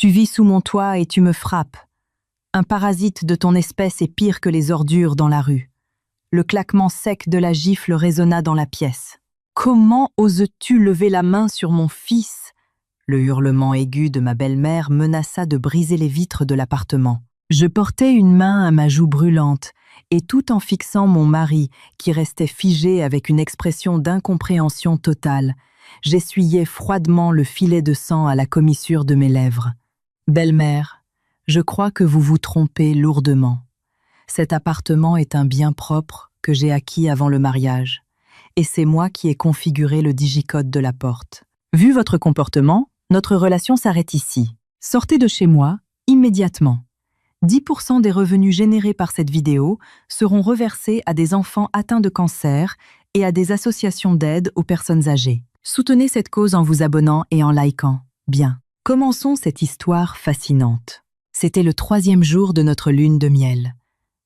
Tu vis sous mon toit et tu me frappes. Un parasite de ton espèce est pire que les ordures dans la rue. Le claquement sec de la gifle résonna dans la pièce. Comment oses-tu lever la main sur mon fils ? Le hurlement aigu de ma belle-mère menaça de briser les vitres de l'appartement. Je portais une main à ma joue brûlante, et tout en fixant mon mari, qui restait figé avec une expression d'incompréhension totale, j'essuyais froidement le filet de sang à la commissure de mes lèvres. « Belle-mère, je crois que vous vous trompez lourdement. Cet appartement est un bien propre que j'ai acquis avant le mariage, et c'est moi qui ai configuré le digicode de la porte. Vu votre comportement, notre relation s'arrête ici. Sortez de chez moi immédiatement. 10% des revenus générés par cette vidéo seront reversés à des enfants atteints de cancer et à des associations d'aide aux personnes âgées. Soutenez cette cause en vous abonnant et en likant. Bien. Commençons cette histoire fascinante. C'était le 3e jour de notre lune de miel.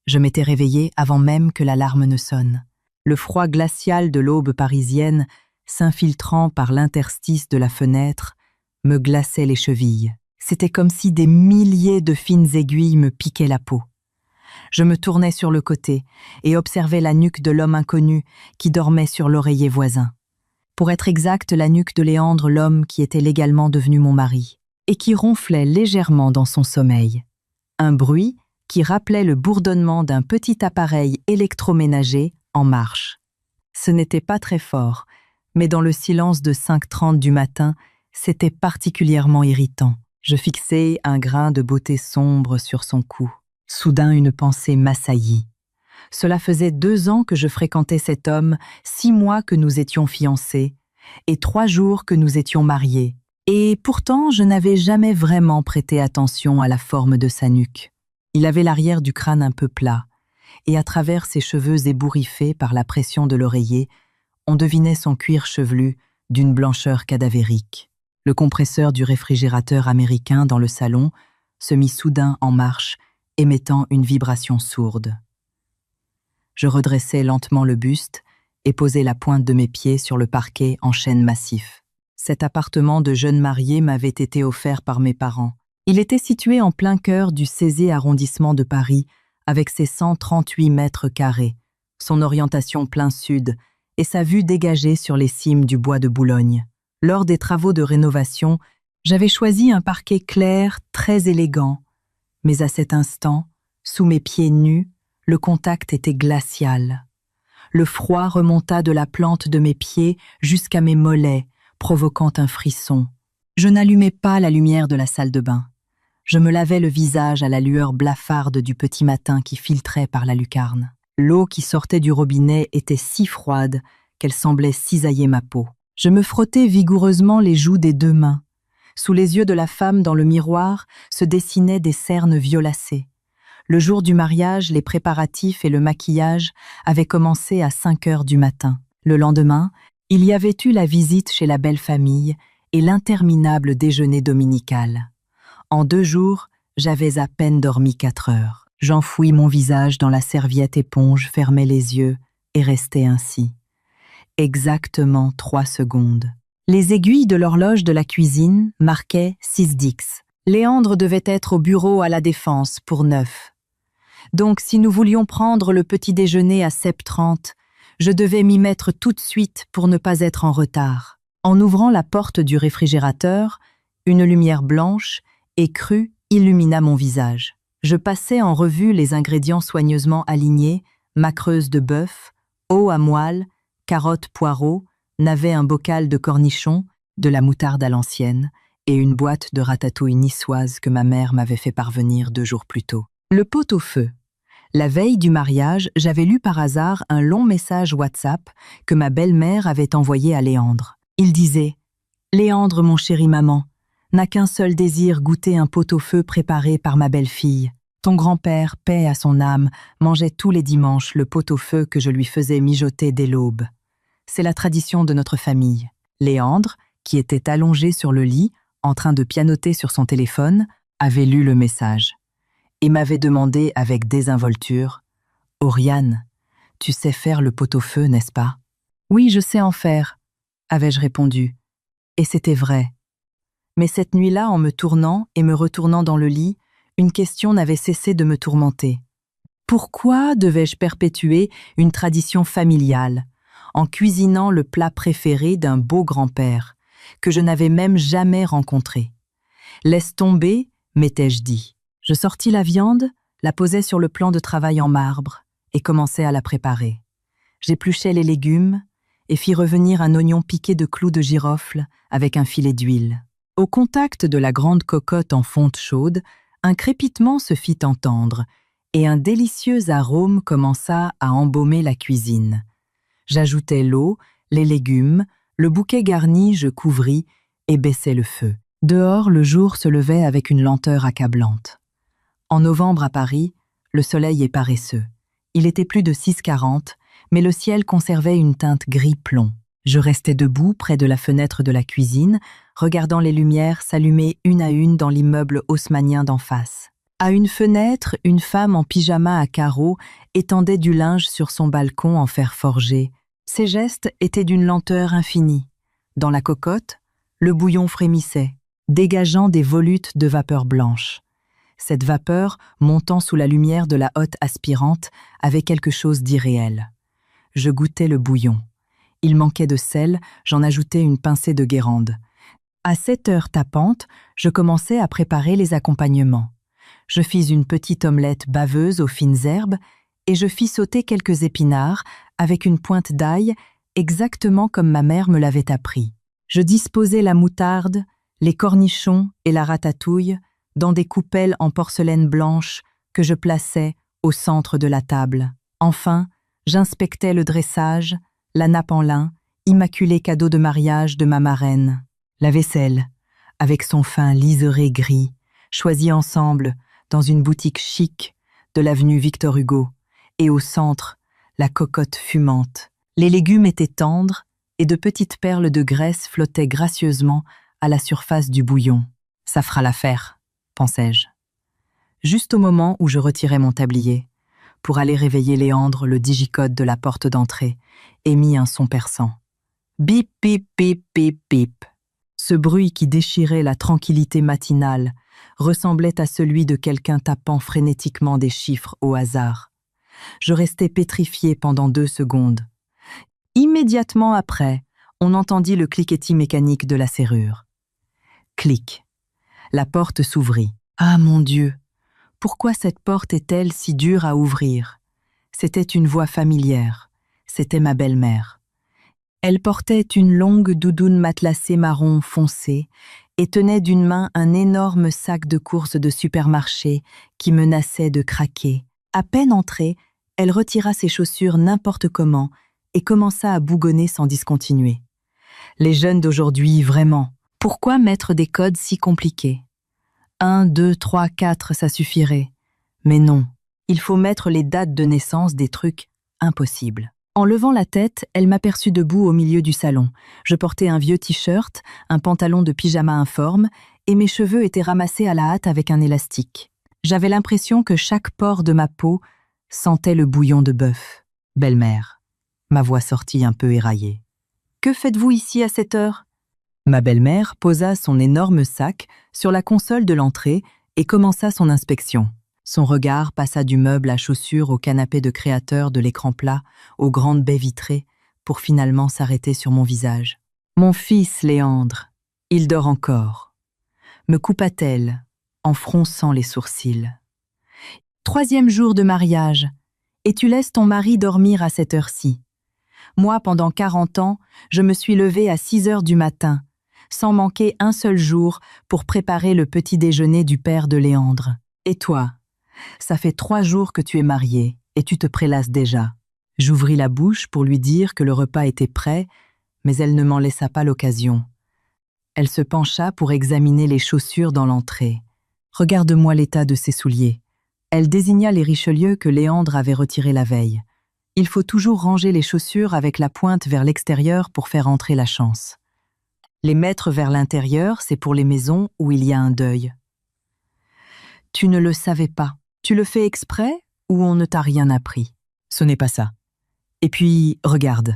Je m'étais réveillée avant même que l'alarme ne sonne. Le froid glacial de l'aube parisienne, s'infiltrant par l'interstice de la fenêtre, me glaçait les chevilles. C'était comme si des milliers de fines aiguilles me piquaient la peau. Je me tournais sur le côté et observais la nuque de l'homme inconnu qui dormait sur l'oreiller voisin. Pour être exact, la nuque de Léandre, l'homme qui était légalement devenu mon mari, et qui ronflait légèrement dans son sommeil. Un bruit qui rappelait le bourdonnement d'un petit appareil électroménager en marche. Ce n'était pas très fort, mais dans le silence de 5h30 du matin, c'était particulièrement irritant. Je fixai un grain de beauté sombre sur son cou. Soudain, une pensée m'assaillit. Cela faisait 2 ans que je fréquentais cet homme, 6 mois que nous étions fiancés, et 3 jours que nous étions mariés. Et pourtant, je n'avais jamais vraiment prêté attention à la forme de sa nuque. Il avait l'arrière du crâne un peu plat, et à travers ses cheveux ébouriffés par la pression de l'oreiller, on devinait son cuir chevelu d'une blancheur cadavérique. Le compresseur du réfrigérateur américain dans le salon se mit soudain en marche, émettant une vibration sourde. Je redressai lentement le buste et posai la pointe de mes pieds sur le parquet en chêne massif. Cet appartement de jeune marié m'avait été offert par mes parents. Il était situé en plein cœur du 16e arrondissement de Paris, avec ses 138 mètres carrés, son orientation plein sud et sa vue dégagée sur les cimes du bois de Boulogne. Lors des travaux de rénovation, j'avais choisi un parquet clair, très élégant. Mais à cet instant, sous mes pieds nus, le contact était glacial. Le froid remonta de la plante de mes pieds jusqu'à mes mollets, provoquant un frisson. Je n'allumai pas la lumière de la salle de bain. Je me lavais le visage à la lueur blafarde du petit matin qui filtrait par la lucarne. L'eau qui sortait du robinet était si froide qu'elle semblait cisailler ma peau. Je me frottais vigoureusement les joues des 2 mains. Sous les yeux de la femme dans le miroir se dessinaient des cernes violacées. Le jour du mariage, les préparatifs et le maquillage avaient commencé à 5h du matin. Le lendemain, il y avait eu la visite chez la belle famille et l'interminable déjeuner dominical. En 2 jours, j'avais à peine dormi 4 heures. J'enfouis mon visage dans la serviette éponge, fermai les yeux et restai ainsi. Exactement 3 secondes. Les aiguilles de l'horloge de la cuisine marquaient 6x. Léandre devait être au bureau à la Défense pour 9. Donc, si nous voulions prendre le petit déjeuner à 7h30, je devais m'y mettre tout de suite pour ne pas être en retard. En ouvrant la porte du réfrigérateur, une lumière blanche et crue illumina mon visage. Je passais en revue les ingrédients soigneusement alignés, macreuse de bœuf, eau à moelle, carottes, poireaux, navet un bocal de cornichons, de la moutarde à l'ancienne et une boîte de ratatouille niçoise que ma mère m'avait fait parvenir 2 jours plus tôt. Le pot-au-feu. La veille du mariage, j'avais lu par hasard un long message WhatsApp que ma belle-mère avait envoyé à Léandre. Il disait « Léandre, mon chéri maman, n'a qu'un seul désir, goûter un pot-au-feu préparé par ma belle-fille. Ton grand-père, paix à son âme, mangeait tous les dimanches le pot-au-feu que je lui faisais mijoter dès l'aube. C'est la tradition de notre famille. » Léandre, qui était allongé sur le lit, en train de pianoter sur son téléphone, avait lu le message et m'avait demandé avec désinvolture « Oriane, tu sais faire le pot-au-feu, n'est-ce pas ?»« Oui, je sais en faire, » avais-je répondu. Et c'était vrai. Mais cette nuit-là, en me tournant et me retournant dans le lit, une question n'avait cessé de me tourmenter. Pourquoi devais-je perpétuer une tradition familiale, en cuisinant le plat préféré d'un beau grand-père, que je n'avais même jamais rencontré? Laisse tomber, m'étais-je dit. Je sortis la viande, la posai sur le plan de travail en marbre et commençai à la préparer. J'épluchai les légumes et fis revenir un oignon piqué de clous de girofle avec un filet d'huile. Au contact de la grande cocotte en fonte chaude, un crépitement se fit entendre et un délicieux arôme commença à embaumer la cuisine. J'ajoutai l'eau, les légumes, le bouquet garni, je couvris et baissai le feu. Dehors, le jour se levait avec une lenteur accablante. En novembre à Paris, le soleil est paresseux. Il était plus de 6h40, mais le ciel conservait une teinte gris-plomb. Je restais debout près de la fenêtre de la cuisine, regardant les lumières s'allumer une à une dans l'immeuble haussmannien d'en face. À une fenêtre, une femme en pyjama à carreaux étendait du linge sur son balcon en fer forgé. Ses gestes étaient d'une lenteur infinie. Dans la cocotte, le bouillon frémissait, dégageant des volutes de vapeur blanche. Cette vapeur, montant sous la lumière de la hotte aspirante, avait quelque chose d'irréel. Je goûtais le bouillon. Il manquait de sel, j'en ajoutais une pincée de guérande. À 7h tapante, je commençai à préparer les accompagnements. Je fis une petite omelette baveuse aux fines herbes et je fis sauter quelques épinards avec une pointe d'ail, exactement comme ma mère me l'avait appris. Je disposai la moutarde, les cornichons et la ratatouille dans des coupelles en porcelaine blanche que je plaçais au centre de la table. Enfin, j'inspectais le dressage, la nappe en lin, immaculé cadeau de mariage de ma marraine. La vaisselle, avec son fin liseré gris, choisi ensemble dans une boutique chic de l'avenue Victor Hugo, et au centre, la cocotte fumante. Les légumes étaient tendres et de petites perles de graisse flottaient gracieusement à la surface du bouillon. Ça fera l'affaire, pensai-je. Juste au moment où je retirais mon tablier, pour aller réveiller Léandre, le digicode de la porte d'entrée émit un son perçant. Bip, bip, bip, bip, bip. Ce bruit qui déchirait la tranquillité matinale ressemblait à celui de quelqu'un tapant frénétiquement des chiffres au hasard. Je restai pétrifié pendant 2 secondes. Immédiatement après, on entendit le cliquetis mécanique de la serrure. Clic. La porte s'ouvrit. Ah mon Dieu! Pourquoi cette porte est-elle si dure à ouvrir? C'était une voix familière. C'était ma belle-mère. Elle portait une longue doudoune matelassée marron foncé et tenait d'une main un énorme sac de courses de supermarché qui menaçait de craquer. À peine entrée, elle retira ses chaussures n'importe comment et commença à bougonner sans discontinuer. Les jeunes d'aujourd'hui, vraiment, pourquoi mettre des codes si compliqués? 1, 2, 3, 4, ça suffirait. Mais non, il faut mettre les dates de naissance des trucs impossibles. En levant la tête, elle m'aperçut debout au milieu du salon. Je portais un vieux t-shirt, un pantalon de pyjama informe, et mes cheveux étaient ramassés à la hâte avec un élastique. J'avais l'impression que chaque pore de ma peau sentait le bouillon de bœuf. Belle-mère, ma voix sortit un peu éraillée. Que faites-vous ici à cette heure? Ma belle-mère posa son énorme sac sur la console de l'entrée et commença son inspection. Son regard passa du meuble à chaussures au canapé de créateur de l'écran plat, aux grandes baies vitrées, pour finalement s'arrêter sur mon visage. « Mon fils, Léandre, il dort encore. » Me coupa-t-elle, en fronçant les sourcils. « 3e jour de mariage, et tu laisses ton mari dormir à cette heure-ci. Moi, pendant 40 ans, je me suis levée à 6h du matin, sans manquer un seul jour pour préparer le petit déjeuner du père de Léandre. Et toi, ça fait 3 jours que tu es marié et tu te prélasses déjà. » J'ouvris la bouche pour lui dire que le repas était prêt, mais elle ne m'en laissa pas l'occasion. Elle se pencha pour examiner les chaussures dans l'entrée. « Regarde-moi l'état de ses souliers. » Elle désigna les Richelieu que Léandre avait retirés la veille. Il faut toujours ranger les chaussures avec la pointe vers l'extérieur pour faire entrer la chance. Les mettre vers l'intérieur, c'est pour les maisons où il y a un deuil. Tu ne le savais pas. Tu le fais exprès ou on ne t'a rien appris? Ce n'est pas ça. Et puis, regarde.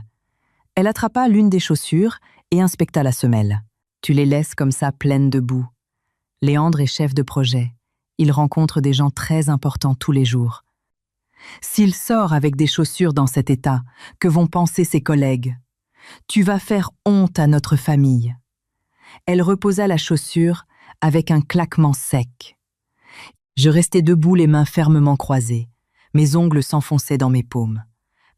Elle attrapa l'une des chaussures et inspecta la semelle. Tu les laisses comme ça pleines de boue. Léandre est chef de projet. Il rencontre des gens très importants tous les jours. S'il sort avec des chaussures dans cet état, que vont penser ses collègues? Tu vas faire honte à notre famille. Elle reposa la chaussure avec un claquement sec. Je restais debout, les mains fermement croisées. Mes ongles s'enfonçaient dans mes paumes.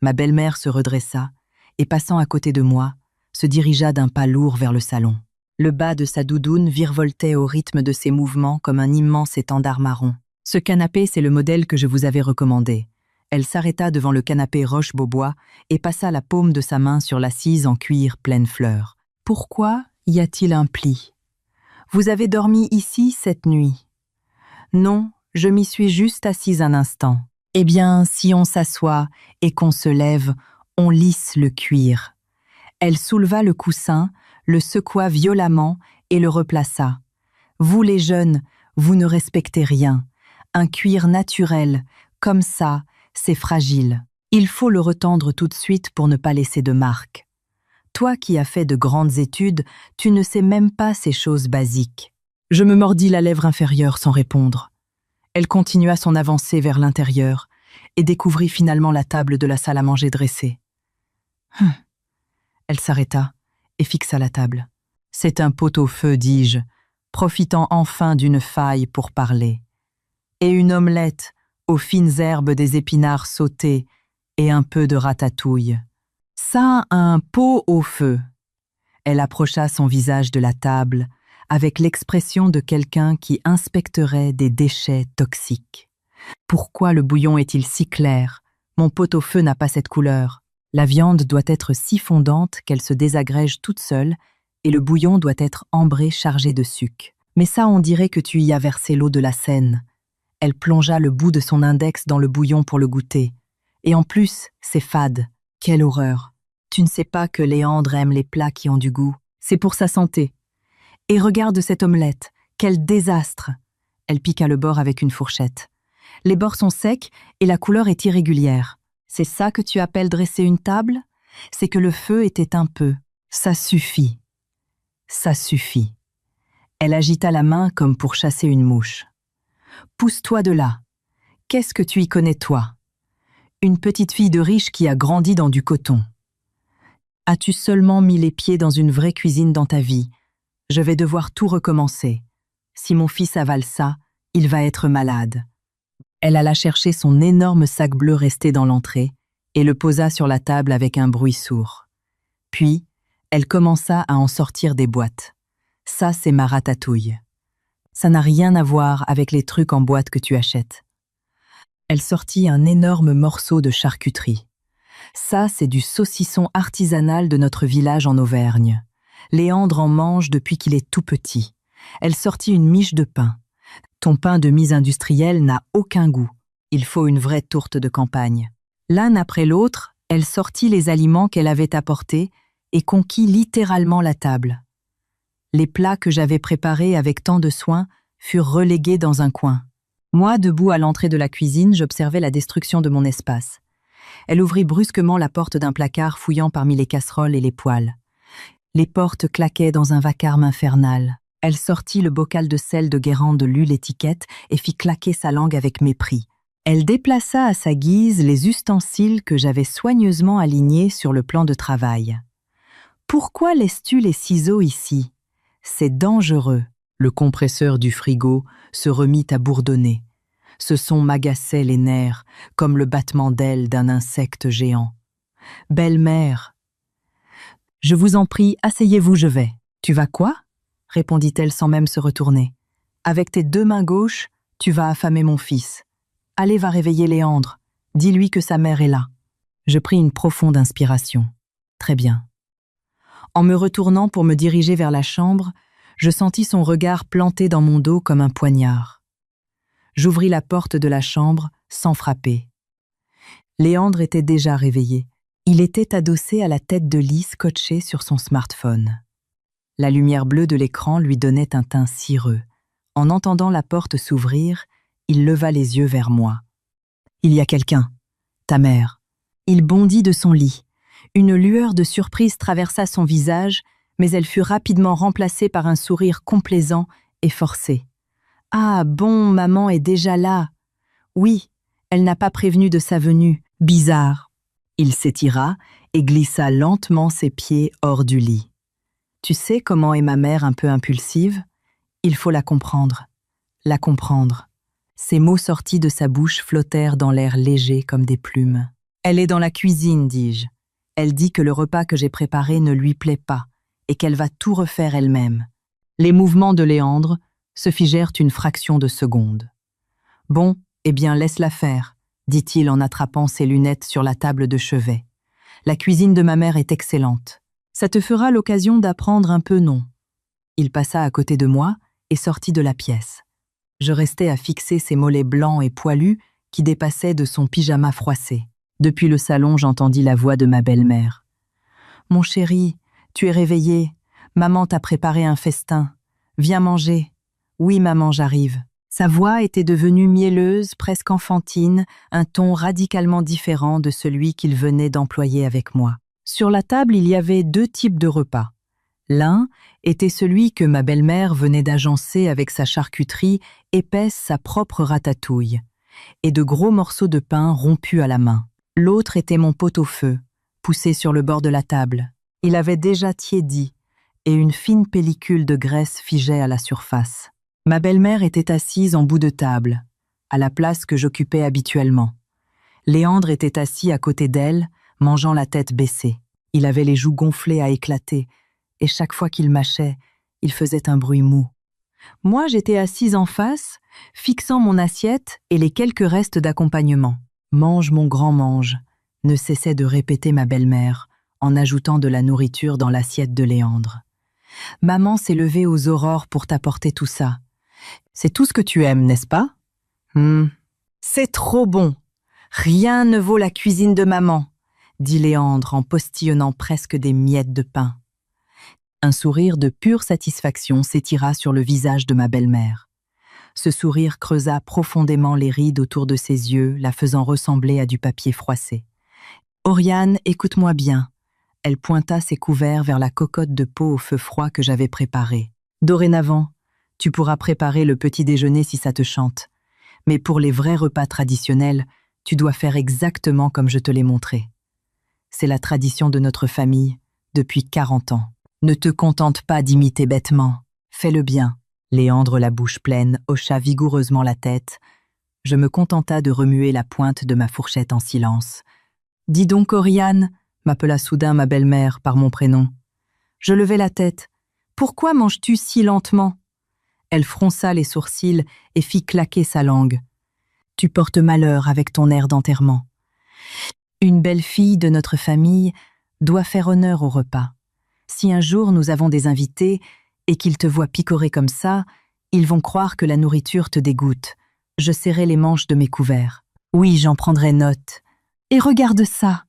Ma belle-mère se redressa et, passant à côté de moi, se dirigea d'un pas lourd vers le salon. Le bas de sa doudoune virevoltait au rythme de ses mouvements comme un immense étendard marron. « Ce canapé, c'est le modèle que je vous avais recommandé. » Elle s'arrêta devant le canapé Roche-Beaubois et passa la paume de sa main sur l'assise en cuir pleine fleur. « Pourquoi y a-t-il un pli? Vous avez dormi ici cette nuit? » « Non, je m'y suis juste assise un instant. » « Eh bien, si on s'assoit et qu'on se lève, on lisse le cuir. » Elle souleva le coussin, le secoua violemment et le replaça. « Vous les jeunes, vous ne respectez rien. Un cuir naturel, comme ça, c'est fragile. Il faut le retendre tout de suite pour ne pas laisser de marques. Toi qui as fait de grandes études, tu ne sais même pas ces choses basiques. » Je me mordis la lèvre inférieure sans répondre. Elle continua son avancée vers l'intérieur et découvrit finalement la table de la salle à manger dressée. Elle s'arrêta et fixa la table. « C'est un pot-au-feu, dis-je, profitant enfin d'une faille pour parler. Et une omelette aux fines herbes des épinards sautés et un peu de ratatouille. Ça, un pot-au-feu. » Elle approcha son visage de la table avec l'expression de quelqu'un qui inspecterait des déchets toxiques. « Pourquoi le bouillon est-il si clair? Mon pot-au-feu n'a pas cette couleur. La viande doit être si fondante qu'elle se désagrège toute seule et le bouillon doit être ambré chargé de sucre. Mais ça, on dirait que tu y as versé l'eau de la Seine. » Elle plongea le bout de son index dans le bouillon pour le goûter. « Et en plus, c'est fade. Quelle horreur! Tu ne sais pas que Léandre aime les plats qui ont du goût. C'est pour sa santé. Et regarde cette omelette. Quel désastre! » Elle piqua le bord avec une fourchette. « Les bords sont secs et la couleur est irrégulière. C'est ça que tu appelles dresser une table? C'est que le feu était un peu. Ça suffit. Ça suffit. » Elle agita la main comme pour chasser une mouche. « Pousse-toi de là. Qu'est-ce que tu y connais, toi? Une petite fille de riche qui a grandi dans du coton. As-tu seulement mis les pieds dans une vraie cuisine dans ta vie? Je vais devoir tout recommencer. Si mon fils avale ça, il va être malade. » Elle alla chercher son énorme sac bleu resté dans l'entrée et le posa sur la table avec un bruit sourd. Puis, elle commença à en sortir des boîtes. « Ça, c'est ma ratatouille. Ça n'a rien à voir avec les trucs en boîte que tu achètes. » Elle sortit un énorme morceau de charcuterie. « Ça, c'est du saucisson artisanal de notre village en Auvergne. Léandre en mange depuis qu'il est tout petit. » Elle sortit une miche de pain. « Ton pain de mise industrielle n'a aucun goût. Il faut une vraie tourte de campagne. » L'un après l'autre, elle sortit les aliments qu'elle avait apportés et conquit littéralement la table. Les plats que j'avais préparés avec tant de soin furent relégués dans un coin. Moi, debout à l'entrée de la cuisine, j'observais la destruction de mon espace. Elle ouvrit brusquement la porte d'un placard fouillant parmi les casseroles et les poêles. Les portes claquaient dans un vacarme infernal. Elle sortit le bocal de sel de Guérande, lut l'étiquette et fit claquer sa langue avec mépris. Elle déplaça à sa guise les ustensiles que j'avais soigneusement alignés sur le plan de travail. « Pourquoi laisses-tu les ciseaux ici? C'est dangereux. » Le compresseur du frigo se remit à bourdonner. Ce son m'agaçait les nerfs, comme le battement d'ailes d'un insecte géant. « Belle-mère, je vous en prie, asseyez-vous, je vais. »« Tu vas quoi ?» répondit-elle sans même se retourner. « Avec tes deux mains gauches, tu vas affamer mon fils. Allez, va réveiller Léandre. Dis-lui que sa mère est là. » Je pris une profonde inspiration. Très bien. En me retournant pour me diriger vers la chambre, je sentis son regard planté dans mon dos comme un poignard. J'ouvris la porte de la chambre sans frapper. Léandre était déjà réveillé. Il était adossé à la tête de lit scotché sur son smartphone. La lumière bleue de l'écran lui donnait un teint cireux. En entendant la porte s'ouvrir, il leva les yeux vers moi. « Il y a quelqu'un. Ta mère. » Il bondit de son lit. Une lueur de surprise traversa son visage, mais elle fut rapidement remplacée par un sourire complaisant et forcé. « Ah bon, maman est déjà là. Oui, elle n'a pas prévenu de sa venue. Bizarre. » Il s'étira et glissa lentement ses pieds hors du lit. « Tu sais comment est ma mère un peu impulsive? Il faut la comprendre. La comprendre. » Ces mots sortis de sa bouche flottèrent dans l'air léger comme des plumes. « Elle est dans la cuisine, dis-je. Elle dit que le repas que j'ai préparé ne lui plaît pas et qu'elle va tout refaire elle-même. » Les mouvements de Léandre se figèrent une fraction de seconde. « Bon, eh bien laisse-la faire, » dit-il en attrapant ses lunettes sur la table de chevet. « La cuisine de ma mère est excellente. Ça te fera l'occasion d'apprendre un peu, non ?» Il passa à côté de moi et sortit de la pièce. Je restais à fixer ses mollets blancs et poilus qui dépassaient de son pyjama froissé. Depuis le salon, j'entendis la voix de ma belle-mère. « Mon chéri, tu es réveillé. Maman t'a préparé un festin. Viens manger. »« Oui, maman, j'arrive. » Sa voix était devenue mielleuse, presque enfantine, un ton radicalement différent de celui qu'il venait d'employer avec moi. Sur la table, il y avait 2 types de repas. L'un était celui que ma belle-mère venait d'agencer avec sa charcuterie épaisse sa propre ratatouille, et de gros morceaux de pain rompus à la main. L'autre était mon pot-au-feu, poussé sur le bord de la table. Il avait déjà tiédi, et une fine pellicule de graisse figeait à la surface. Ma belle-mère était assise en bout de table, à la place que j'occupais habituellement. Léandre était assis à côté d'elle, mangeant la tête baissée. Il avait les joues gonflées à éclater, et chaque fois qu'il mâchait, il faisait un bruit mou. Moi, j'étais assise en face, fixant mon assiette et les quelques restes d'accompagnement. « Mange, mon grand mange », ne cessait de répéter ma belle-mère, en ajoutant de la nourriture dans l'assiette de Léandre. « Maman s'est levée aux aurores pour t'apporter tout ça. C'est tout ce que tu aimes, n'est-ce pas ? C'est trop bon. Rien ne vaut la cuisine de maman, » dit Léandre en postillonnant presque des miettes de pain. Un sourire de pure satisfaction s'étira sur le visage de ma belle-mère. Ce sourire creusa profondément les rides autour de ses yeux, la faisant ressembler à du papier froissé. « Oriane, écoute-moi bien. » Elle pointa ses couverts vers la cocotte de peau au feu froid que j'avais préparée. « Dorénavant, tu pourras préparer le petit déjeuner si ça te chante. Mais pour les vrais repas traditionnels, tu dois faire exactement comme je te l'ai montré. C'est la tradition de notre famille depuis 40 ans. Ne te contente pas d'imiter bêtement. Fais-le bien. » Léandre, la bouche pleine, hocha vigoureusement la tête. Je me contenta de remuer la pointe de ma fourchette en silence. « Dis donc, Oriane » m'appela soudain ma belle-mère par mon prénom. Je levai la tête. « Pourquoi manges-tu si lentement ?» Elle fronça les sourcils et fit claquer sa langue. « Tu portes malheur avec ton air d'enterrement. Une belle fille de notre famille doit faire honneur au repas. Si un jour nous avons des invités et qu'ils te voient picorer comme ça, ils vont croire que la nourriture te dégoûte. » Je serrai les manches de mes couverts. « Oui, j'en prendrai note. Et regarde ça !»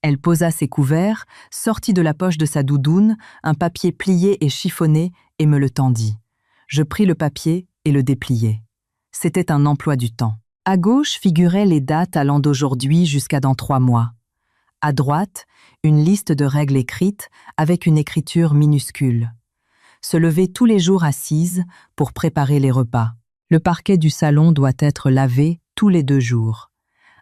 Elle posa ses couverts, sortit de la poche de sa doudoune, un papier plié et chiffonné, et me le tendit. Je pris le papier et le dépliai. C'était un emploi du temps. À gauche figuraient les dates allant d'aujourd'hui jusqu'à dans 3 mois. À droite, une liste de règles écrites avec une écriture minuscule. Se lever tous les jours à 6 pour préparer les repas. Le parquet du salon doit être lavé tous les 2 jours.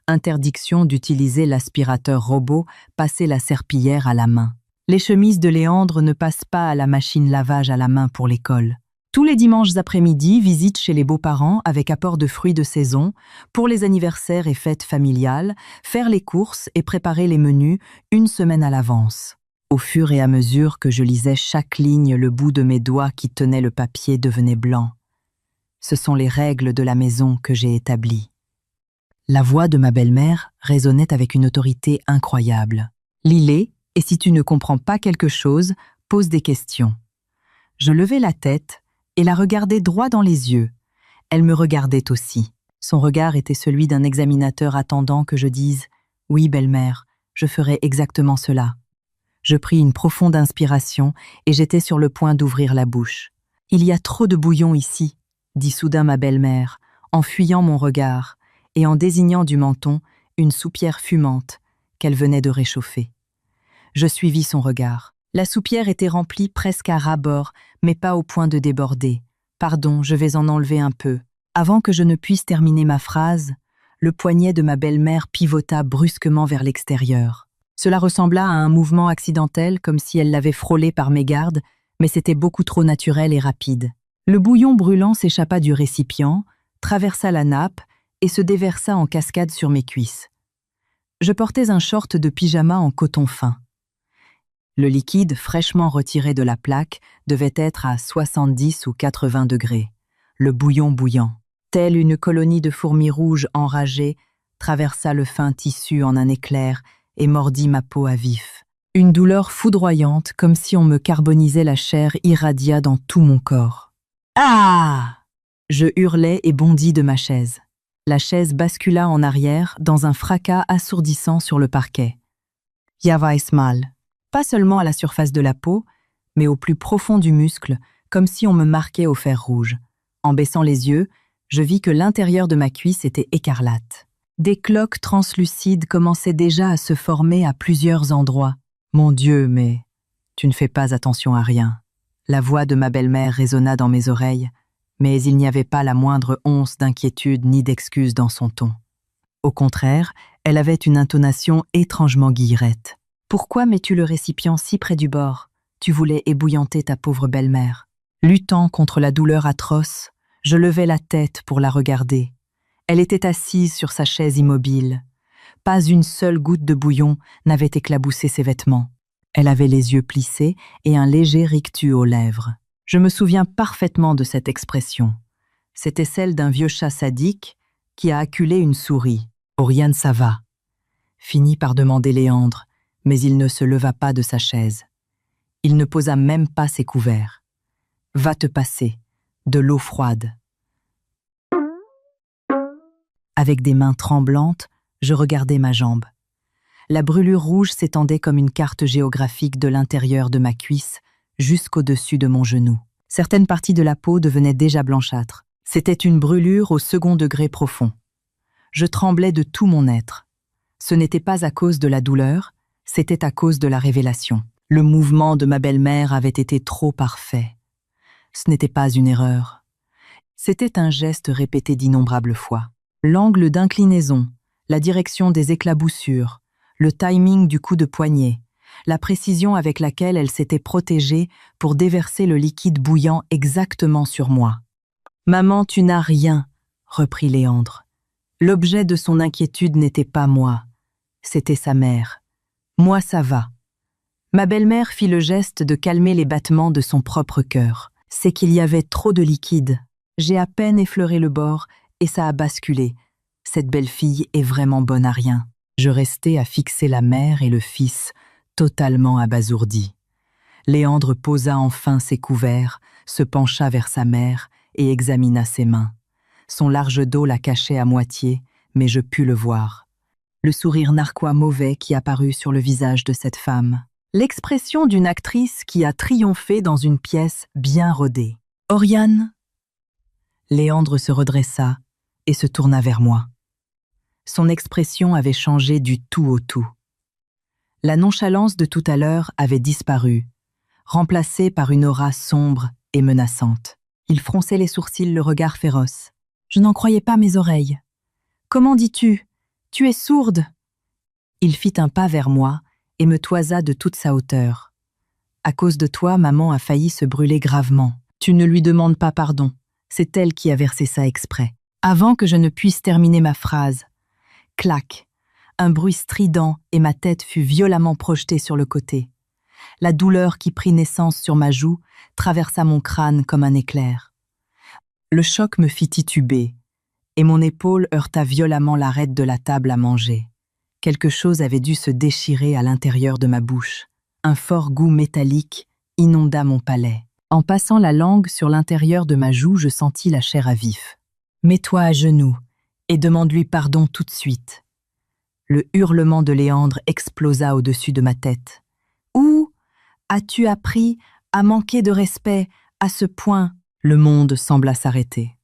Interdiction d'utiliser l'aspirateur robot, passer la serpillière à la main. Les chemises de Léandre ne passent pas à la machine lavage à la main pour l'école. Tous les dimanches après-midi, visite chez les beaux-parents avec apport de fruits de saison, pour les anniversaires et fêtes familiales, faire les courses et préparer les menus 1 semaine à l'avance. Au fur et à mesure que je lisais chaque ligne, le bout de mes doigts qui tenait le papier devenait blanc. Ce sont les règles de la maison que j'ai établies. La voix de ma belle-mère résonnait avec une autorité incroyable. « Lis-les, et si tu ne comprends pas quelque chose, pose des questions. » Je levai la tête et la regardai droit dans les yeux. Elle me regardait aussi. Son regard était celui d'un examinateur attendant que je dise « Oui, belle-mère, je ferai exactement cela. » Je pris une profonde inspiration et j'étais sur le point d'ouvrir la bouche. « Il y a trop de bouillon ici, » dit soudain ma belle-mère, en fuyant mon regard et en désignant du menton une soupière fumante qu'elle venait de réchauffer. Je suivis son regard. La soupière était remplie presque à ras-bord, mais pas au point de déborder. Pardon, je vais en enlever un peu. Avant que je ne puisse terminer ma phrase, le poignet de ma belle-mère pivota brusquement vers l'extérieur. Cela ressembla à un mouvement accidentel, comme si elle l'avait frôlé par mégarde, mais c'était beaucoup trop naturel et rapide. Le bouillon brûlant s'échappa du récipient, traversa la nappe et se déversa en cascade sur mes cuisses. Je portais un short de pyjama en coton fin. Le liquide, fraîchement retiré de la plaque, devait être à 70 ou 80 degrés. Le bouillon bouillant, telle une colonie de fourmis rouges enragées, traversa le fin tissu en un éclair et mordit ma peau à vif. Une douleur foudroyante, comme si on me carbonisait la chair, irradia dans tout mon corps. Ah! Je hurlai et bondis de ma chaise. La chaise bascula en arrière dans un fracas assourdissant sur le parquet. Jag var mal. Pas seulement à la surface de la peau, mais au plus profond du muscle, comme si on me marquait au fer rouge. En baissant les yeux, je vis que l'intérieur de ma cuisse était écarlate. Des cloques translucides commençaient déjà à se former à plusieurs endroits. Mon Dieu, mais tu ne fais pas attention à rien. La voix de ma belle-mère résonna dans mes oreilles, mais il n'y avait pas la moindre once d'inquiétude ni d'excuse dans son ton. Au contraire, elle avait une intonation étrangement guillerette. Pourquoi mets-tu le récipient si près du bord? Tu voulais ébouillanter ta pauvre belle-mère. Luttant contre la douleur atroce, je levai la tête pour la regarder. Elle était assise sur sa chaise immobile. Pas une seule goutte de bouillon n'avait éclaboussé ses vêtements. Elle avait les yeux plissés et un léger rictus aux lèvres. Je me souviens parfaitement de cette expression. C'était celle d'un vieux chat sadique qui a acculé une souris. « Oriane, ça va ?» finit par demander Léandre, mais il ne se leva pas de sa chaise. Il ne posa même pas ses couverts. « Va te passer, de l'eau froide. » Avec des mains tremblantes, je regardais ma jambe. La brûlure rouge s'étendait comme une carte géographique de l'intérieur de ma cuisse jusqu'au-dessus de mon genou. Certaines parties de la peau devenaient déjà blanchâtres. C'était une brûlure au second degré profond. Je tremblais de tout mon être. Ce n'était pas à cause de la douleur, c'était à cause de la révélation. Le mouvement de ma belle-mère avait été trop parfait. Ce n'était pas une erreur. C'était un geste répété d'innombrables fois. L'angle d'inclinaison, la direction des éclaboussures, le timing du coup de poignet, la précision avec laquelle elle s'était protégée pour déverser le liquide bouillant exactement sur moi. « Maman, tu n'as rien », reprit Léandre. L'objet de son inquiétude n'était pas moi, c'était sa mère. Moi, ça va. Ma belle-mère fit le geste de calmer les battements de son propre cœur. C'est qu'il y avait trop de liquide. J'ai à peine effleuré le bord et ça a basculé. Cette belle fille est vraiment bonne à rien. Je restais à fixer la mère et le fils, totalement abasourdis. Léandre posa enfin ses couverts, se pencha vers sa mère et examina ses mains. Son large dos la cachait à moitié, mais je pus le voir. Le sourire narquois mauvais qui apparut sur le visage de cette femme. L'expression d'une actrice qui a triomphé dans une pièce bien rodée. « Oriane ?» Léandre se redressa et se tourna vers moi. Son expression avait changé du tout au tout. La nonchalance de tout à l'heure avait disparu, remplacée par une aura sombre et menaçante. Il fronçait les sourcils, le regard féroce. Je n'en croyais pas mes oreilles. « Comment dis-tu ? Tu es sourde !» Il fit un pas vers moi et me toisa de toute sa hauteur. « À cause de toi, maman a failli se brûler gravement. Tu ne lui demandes pas pardon. C'est elle qui a versé ça exprès. » Avant que je ne puisse terminer ma phrase, clac, un bruit strident et ma tête fut violemment projetée sur le côté. La douleur qui prit naissance sur ma joue traversa mon crâne comme un éclair. Le choc me fit tituber et mon épaule heurta violemment l'arête de la table à manger. Quelque chose avait dû se déchirer à l'intérieur de ma bouche. Un fort goût métallique inonda mon palais. En passant la langue sur l'intérieur de ma joue, je sentis la chair à vif. « Mets-toi à genoux et demande-lui pardon tout de suite. » Le hurlement de Léandre explosa au-dessus de ma tête. « Où as-tu appris à manquer de respect à ce point ?» Le monde sembla s'arrêter.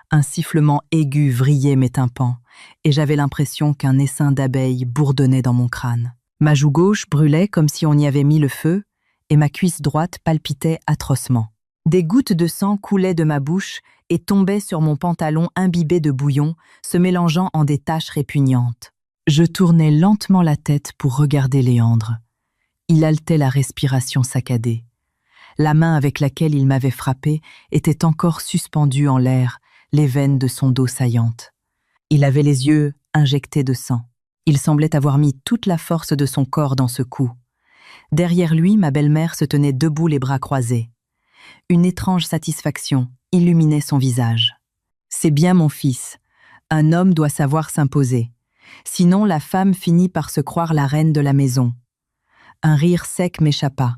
Un sifflement aigu vrillait mes tympans, et j'avais l'impression qu'un essaim d'abeilles bourdonnait dans mon crâne. Ma joue gauche brûlait comme si on y avait mis le feu, et ma cuisse droite palpitait atrocement. Des gouttes de sang coulaient de ma bouche et tombaient sur mon pantalon imbibé de bouillon, se mélangeant en des taches répugnantes. Je tournai lentement la tête pour regarder Léandre. Il haletait la respiration saccadée. La main avec laquelle il m'avait frappé était encore suspendue en l'air, les veines de son dos saillantes. Il avait les yeux injectés de sang. Il semblait avoir mis toute la force de son corps dans ce coup. Derrière lui, ma belle-mère se tenait debout les bras croisés. Une étrange satisfaction illuminait son visage. « C'est bien mon fils. Un homme doit savoir s'imposer. Sinon, la femme finit par se croire la reine de la maison. » Un rire sec m'échappa.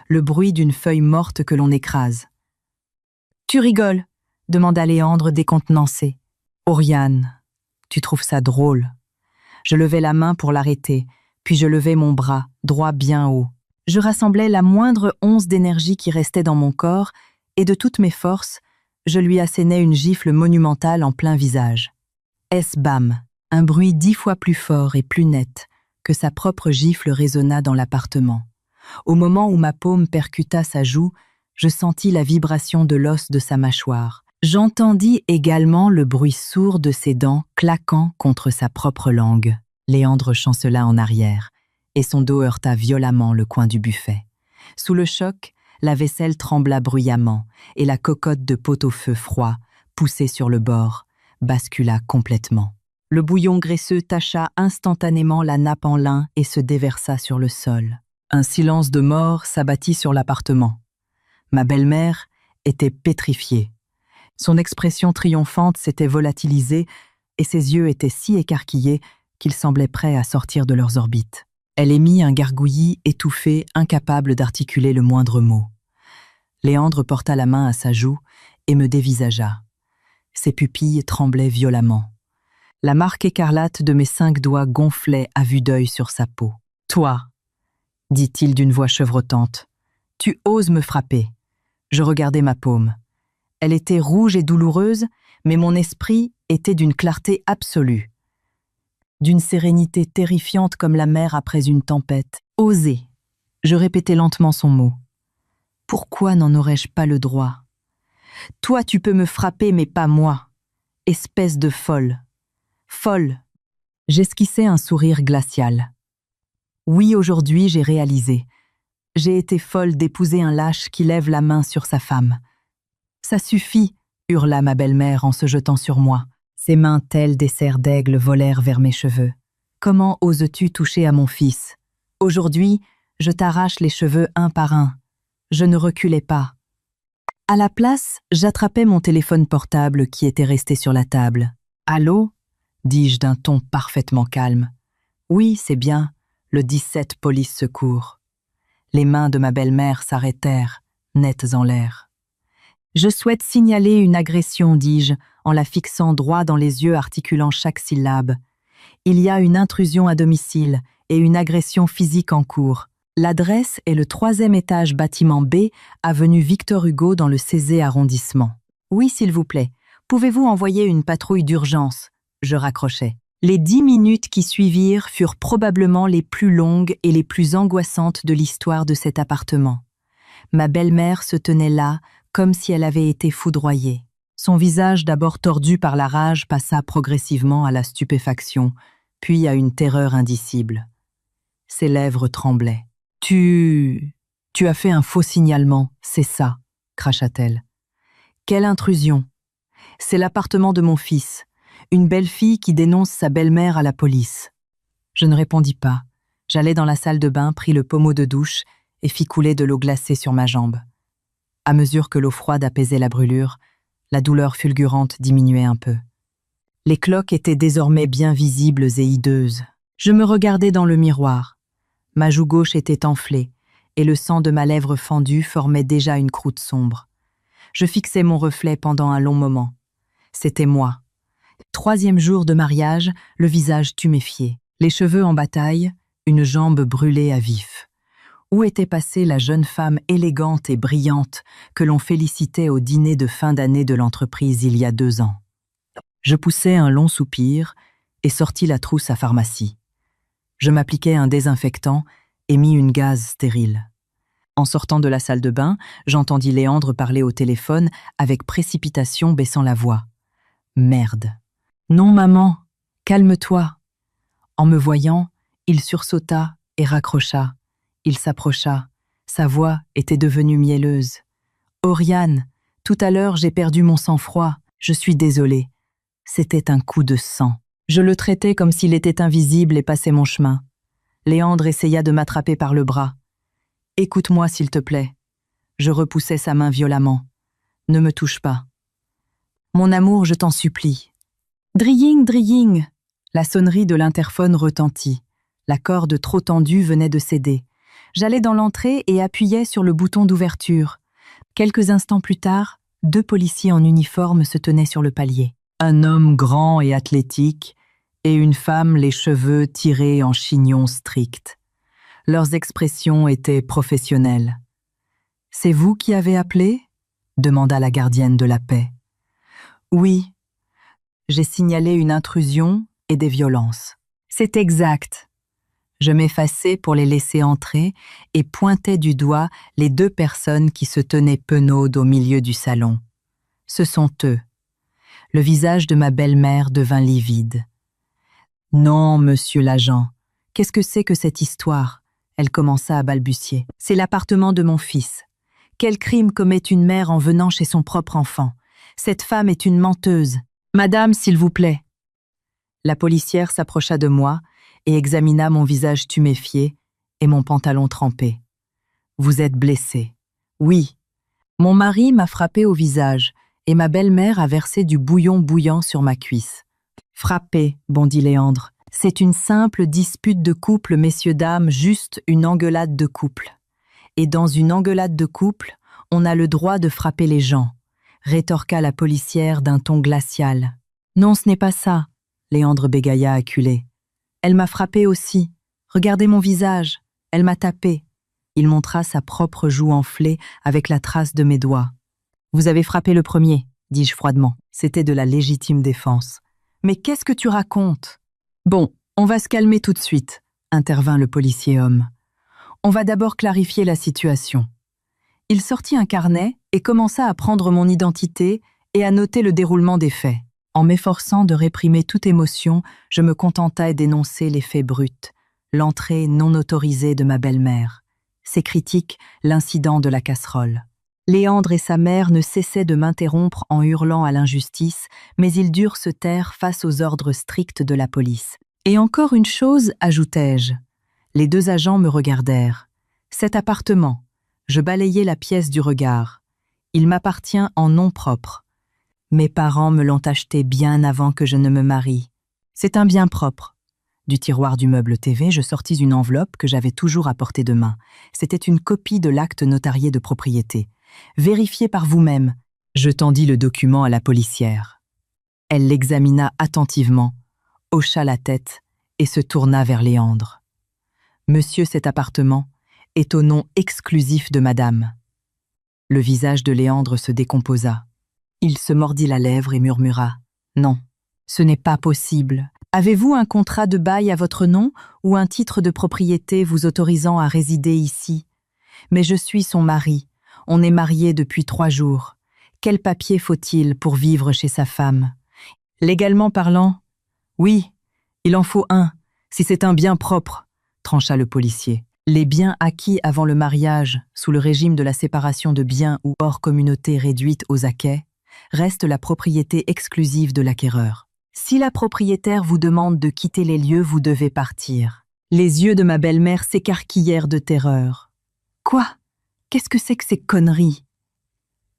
Le bruit d'une feuille morte que l'on écrase. « Tu rigoles ?» demanda Léandre décontenancé. « Oriane, tu trouves ça drôle ?» Je levai la main pour l'arrêter, puis je levai mon bras, droit bien haut. Je rassemblai la moindre once d'énergie qui restait dans mon corps, et de toutes mes forces, je lui assénai une gifle monumentale en plein visage. Es-bam, un bruit 10 fois plus fort et plus net que sa propre gifle résonna dans l'appartement. Au moment où ma paume percuta sa joue, je sentis la vibration de l'os de sa mâchoire. J'entendis également le bruit sourd de ses dents claquant contre sa propre langue. Léandre chancela en arrière, et son dos heurta violemment le coin du buffet. Sous le choc, la vaisselle trembla bruyamment, et la cocotte de pot-au-feu froid, poussée sur le bord, bascula complètement. Le bouillon graisseux tacha instantanément la nappe en lin et se déversa sur le sol. Un silence de mort s'abattit sur l'appartement. Ma belle-mère était pétrifiée. Son expression triomphante s'était volatilisée et ses yeux étaient si écarquillés qu'ils semblaient prêts à sortir de leurs orbites. Elle émit un gargouillis étouffé, incapable d'articuler le moindre mot. Léandre porta la main à sa joue et me dévisagea. Ses pupilles tremblaient violemment. La marque écarlate de mes 5 doigts gonflait à vue d'œil sur sa peau. « Toi !» dit-il d'une voix chevrotante. « Tu oses me frapper !» Je regardai ma paume. Elle était rouge et douloureuse, mais mon esprit était d'une clarté absolue. D'une sérénité terrifiante comme la mer après une tempête. « Oser !» Je répétai lentement son mot. « Pourquoi n'en aurais-je pas le droit ? Toi, tu peux me frapper, mais pas moi. Espèce de folle. Folle !» J'esquissai un sourire glacial. Oui, aujourd'hui, j'ai réalisé. J'ai été folle d'épouser un lâche qui lève la main sur sa femme. « Ça suffit !» hurla ma belle-mère en se jetant sur moi. Ses mains telles des serres d'aigle volèrent vers mes cheveux. « Comment oses-tu toucher à mon fils ? Aujourd'hui, je t'arrache les cheveux un par un. » Je ne reculais pas. À la place, j'attrapai mon téléphone portable qui était resté sur la table. « Allô ?» dis-je d'un ton parfaitement calme. « Oui, c'est bien, le 17 police secours. » Les mains de ma belle-mère s'arrêtèrent, nettes en l'air. « Je souhaite signaler une agression, dis-je, en la fixant droit dans les yeux articulant chaque syllabe. Il y a une intrusion à domicile et une agression physique en cours. L'adresse est le 3e étage bâtiment B, avenue Victor Hugo dans le 16e arrondissement. Oui, s'il vous plaît, pouvez-vous envoyer une patrouille d'urgence ?» Je raccrochai. Les 10 minutes qui suivirent furent probablement les plus longues et les plus angoissantes de l'histoire de cet appartement. Ma belle-mère se tenait là, comme si elle avait été foudroyée. Son visage, d'abord tordu par la rage, passa progressivement à la stupéfaction, puis à une terreur indicible. Ses lèvres tremblaient. « Tu as fait un faux signalement, c'est ça, » cracha-t-elle. « Quelle intrusion ! C'est l'appartement de mon fils, une belle fille qui dénonce sa belle-mère à la police. » Je ne répondis pas. J'allai dans la salle de bain, pris le pommeau de douche et fis couler de l'eau glacée sur ma jambe. À mesure que l'eau froide apaisait la brûlure, la douleur fulgurante diminuait un peu. Les cloques étaient désormais bien visibles et hideuses. Je me regardais dans le miroir. Ma joue gauche était enflée, et le sang de ma lèvre fendue formait déjà une croûte sombre. Je fixais mon reflet pendant un long moment. C'était moi. 3e jour de mariage, le visage tuméfié, les cheveux en bataille, une jambe brûlée à vif. Où était passée la jeune femme élégante et brillante que l'on félicitait au dîner de fin d'année de l'entreprise il y a 2 ans? Je poussai un long soupir et sortis la trousse à pharmacie. Je m'appliquai un désinfectant et mis une gaze stérile. En sortant de la salle de bain, j'entendis Léandre parler au téléphone avec précipitation, baissant la voix. Merde. Non, maman, calme-toi. En me voyant, il sursauta et raccrocha. Il s'approcha. Sa voix était devenue mielleuse. Oriane, tout à l'heure j'ai perdu mon sang-froid. Je suis désolée. C'était un coup de sang. Je le traitais comme s'il était invisible et passait mon chemin. Léandre essaya de m'attraper par le bras. Écoute-moi, s'il te plaît. Je repoussai sa main violemment. Ne me touche pas. Mon amour, je t'en supplie. Drilling, drilling. La sonnerie de l'interphone retentit. La corde trop tendue venait de céder. J'allais dans l'entrée et appuyais sur le bouton d'ouverture. Quelques instants plus tard, 2 policiers en uniforme se tenaient sur le palier. Un homme grand et athlétique et une femme les cheveux tirés en chignon strict. Leurs expressions étaient professionnelles. « C'est vous qui avez appelé ?» demanda la gardienne de la paix. « Oui. J'ai signalé une intrusion et des violences. » « C'est exact. » Je m'effaçai pour les laisser entrer et pointai du doigt les 2 personnes qui se tenaient penaudes au milieu du salon. Ce sont eux. Le visage de ma belle-mère devint livide. « Non, monsieur l'agent, qu'est-ce que c'est que cette histoire ?» Elle commença à balbutier. « C'est l'appartement de mon fils. Quel crime commet une mère en venant chez son propre enfant? Cette femme est une menteuse. Madame, s'il vous plaît. » La policière s'approcha de moi et examina mon visage tuméfié et mon pantalon trempé. « Vous êtes blessé. »« Oui. Mon mari m'a frappé au visage et ma belle-mère a versé du bouillon bouillant sur ma cuisse. »« Frappé, bondit Léandre. C'est une simple dispute de couple, messieurs, dames, juste une engueulade de couple. Et dans une engueulade de couple, on a le droit de frapper les gens, rétorqua la policière d'un ton glacial. Non, ce n'est pas ça, Léandre bégaya acculé. Elle m'a frappé aussi. Regardez mon visage. Elle m'a tapé. Il montra sa propre joue enflée avec la trace de mes doigts. Vous avez frappé le premier, dis-je froidement. C'était de la légitime défense. Mais qu'est-ce que tu racontes? Bon, on va se calmer tout de suite, intervint le policier homme. On va d'abord clarifier la situation. Il sortit un carnet et commença à prendre mon identité et à noter le déroulement des faits. En m'efforçant de réprimer toute émotion, je me contentai d'énoncer les faits bruts, l'entrée non autorisée de ma belle-mère, ses critiques, l'incident de la casserole. Léandre et sa mère ne cessaient de m'interrompre en hurlant à l'injustice, mais ils durent se taire face aux ordres stricts de la police. Et encore une chose, ajoutai-je. Les 2 agents me regardèrent. Cet appartement, je balayai la pièce du regard. Il m'appartient en nom propre. Mes parents me l'ont acheté bien avant que je ne me marie. C'est un bien propre. Du tiroir du meuble TV, je sortis une enveloppe que j'avais toujours à portée de main. C'était une copie de l'acte notarié de propriété. Vérifiez par vous-même. Je tendis le document à la policière. Elle l'examina attentivement, hocha la tête et se tourna vers Léandre. Monsieur, cet appartement est au nom exclusif de madame. Le visage de Léandre se décomposa. Il se mordit la lèvre et murmura. Non, ce n'est pas possible. Avez-vous un contrat de bail à votre nom ou un titre de propriété vous autorisant à résider ici? Mais je suis son mari. On est mariés depuis 3 jours. Quel papier faut-il pour vivre chez sa femme? Légalement parlant, oui, il en faut un, si c'est un bien propre, trancha le policier. Les biens acquis avant le mariage, sous le régime de la séparation de biens ou hors communauté réduite aux acquets, restent la propriété exclusive de l'acquéreur. Si la propriétaire vous demande de quitter les lieux, vous devez partir. Les yeux de ma belle-mère s'écarquillèrent de terreur. Quoi? Qu'est-ce que c'est que ces conneries?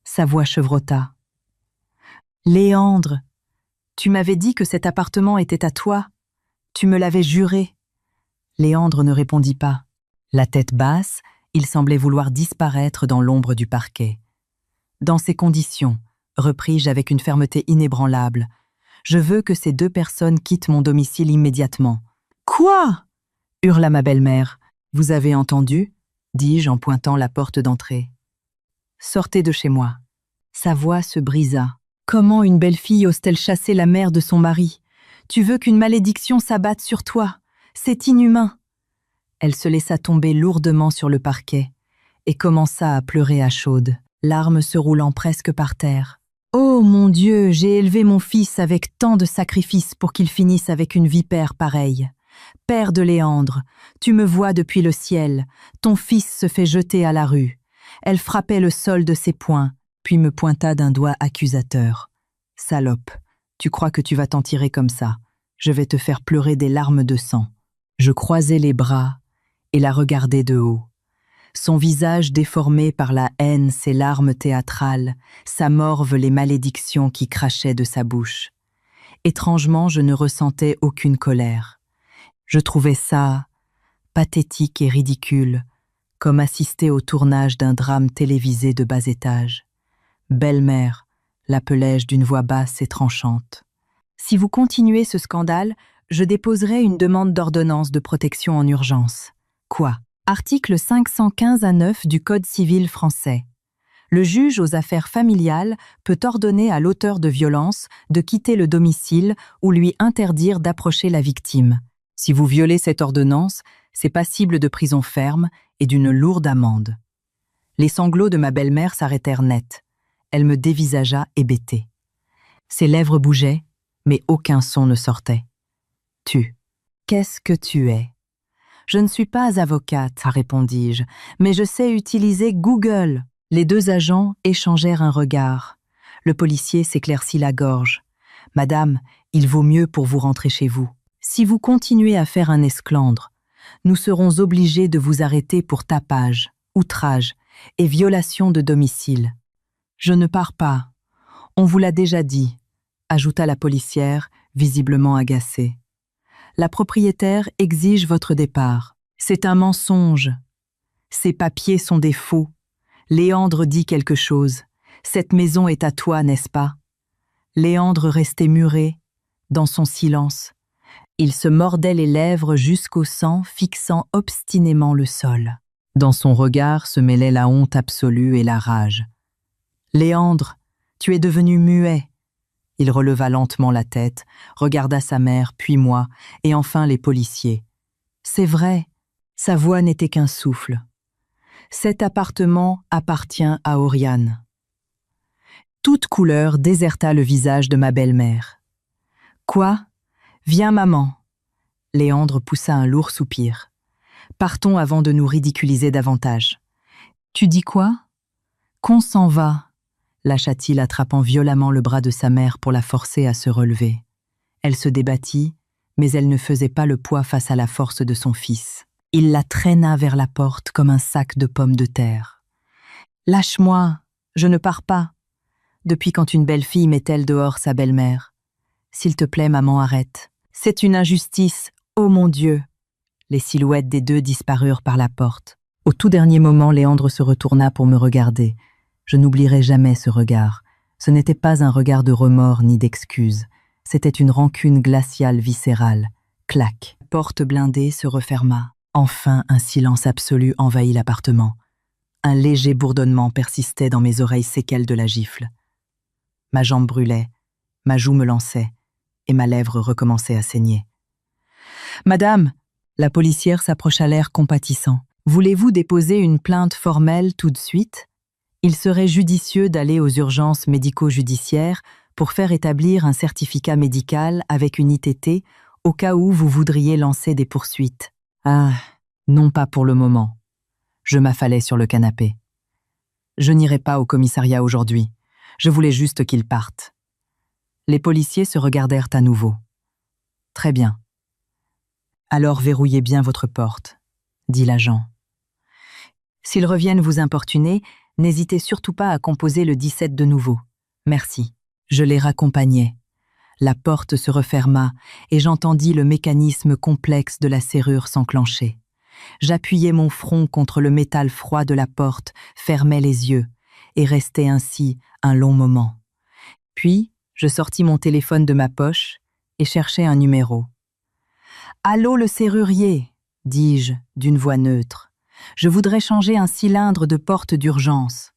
Sa voix chevrota. Léandre, tu m'avais dit que cet appartement était à toi. Tu me l'avais juré. Léandre ne répondit pas. La tête basse, il semblait vouloir disparaître dans l'ombre du parquet. Dans ces conditions, repris-je avec une fermeté inébranlable, je veux que ces 2 personnes quittent mon domicile immédiatement. Quoi? Hurla ma belle-mère. Vous avez entendu? Dis-je en pointant la porte d'entrée. Sortez de chez moi. Sa voix se brisa. Comment une belle fille ose-t-elle chasser la mère de son mari? Tu veux qu'une malédiction s'abatte sur toi? C'est inhumain. Elle se laissa tomber lourdement sur le parquet, et commença à pleurer à chaudes, larmes se roulant presque par terre. « Oh mon Dieu, j'ai élevé mon fils avec tant de sacrifices pour qu'il finisse avec une vipère pareille. Père de Léandre, tu me vois depuis le ciel, ton fils se fait jeter à la rue. » Elle frappait le sol de ses poings, puis me pointa d'un doigt accusateur. « Salope, tu crois que tu vas t'en tirer comme ça? Je vais te faire pleurer des larmes de sang. » Je croisai les bras et la regardai de haut. Son visage déformé par la haine, ses larmes théâtrales, sa morve les malédictions qui crachaient de sa bouche. Étrangement, je ne ressentais aucune colère. Je trouvais ça pathétique et ridicule, comme assister au tournage d'un drame télévisé de bas étage. « Belle-mère », l'appelai-je d'une voix basse et tranchante. « Si vous continuez ce scandale, je déposerai une demande d'ordonnance de protection en urgence. » Quoi? Article 515-9 du Code civil français. Le juge aux affaires familiales peut ordonner à l'auteur de violences de quitter le domicile ou lui interdire d'approcher la victime. Si vous violez cette ordonnance, c'est passible de prison ferme et d'une lourde amende. Les sanglots de ma belle-mère s'arrêtèrent net. Elle me dévisagea hébétée. Ses lèvres bougeaient, mais aucun son ne sortait. « Tu, qu'est-ce que tu es ? » « Je ne suis pas avocate, répondis-je, mais je sais utiliser Google. » Les deux agents échangèrent un regard. Le policier s'éclaircit la gorge. « Madame, il vaut mieux pour vous rentrer chez vous. Si vous continuez à faire un esclandre, nous serons obligés de vous arrêter pour tapage, outrage et violation de domicile. »« Je ne pars pas. On vous l'a déjà dit, » ajouta la policière, visiblement agacée. « La propriétaire exige votre départ. C'est un mensonge. Ces papiers sont des faux. Léandre dit quelque chose. Cette maison est à toi, n'est-ce pas ?» Léandre restait muré, dans son silence. Il se mordait les lèvres jusqu'au sang, fixant obstinément le sol. Dans son regard se mêlaient la honte absolue et la rage. « Léandre, tu es devenu muet. » Il releva lentement la tête, regarda sa mère, puis moi, et enfin les policiers. C'est vrai, sa voix n'était qu'un souffle. Cet appartement appartient à Oriane. Toute couleur déserta le visage de ma belle-mère. Quoi? Viens, maman. Léandre poussa un lourd soupir. Partons avant de nous ridiculiser davantage. Tu dis quoi? Qu'on s'en va, lâcha-t-il, attrapant violemment le bras de sa mère pour la forcer à se relever. Elle se débattit, mais elle ne faisait pas le poids face à la force de son fils. Il la traîna vers la porte comme un sac de pommes de terre. « Lâche-moi, je ne pars pas. Depuis quand une belle fille met-elle dehors sa belle-mère? S'il te plaît, maman, arrête. C'est une injustice, oh mon Dieu !» Les silhouettes des deux disparurent par la porte. Au tout dernier moment, Léandre se retourna pour me regarder. Je n'oublierai jamais ce regard. Ce n'était pas un regard de remords ni d'excuse. C'était une rancune glaciale viscérale. Clac. La porte blindée se referma. Enfin, un silence absolu envahit l'appartement. Un léger bourdonnement persistait dans mes oreilles séquelles de la gifle. Ma jambe brûlait, ma joue me lançait, et ma lèvre recommençait à saigner. « Madame !» La policière s'approcha l'air compatissant. « Voulez-vous déposer une plainte formelle tout de suite ? Il serait judicieux d'aller aux urgences médico-judiciaires pour faire établir un certificat médical avec une ITT au cas où vous voudriez lancer des poursuites. » Ah, non pas pour le moment. Je m'affalais sur le canapé. Je n'irai pas au commissariat aujourd'hui. Je voulais juste qu'ils partent. Les policiers se regardèrent à nouveau. Très bien. Alors verrouillez bien votre porte, dit l'agent. S'ils reviennent vous importuner, n'hésitez surtout pas à composer le 17 de nouveau. Merci. Je les raccompagnai. La porte se referma et j'entendis le mécanisme complexe de la serrure s'enclencher. J'appuyai mon front contre le métal froid de la porte, fermai les yeux et restai ainsi un long moment. Puis, je sortis mon téléphone de ma poche et cherchai un numéro. « Allô le serrurier !» dis-je d'une voix neutre. « Je voudrais changer un cylindre de porte d'urgence. »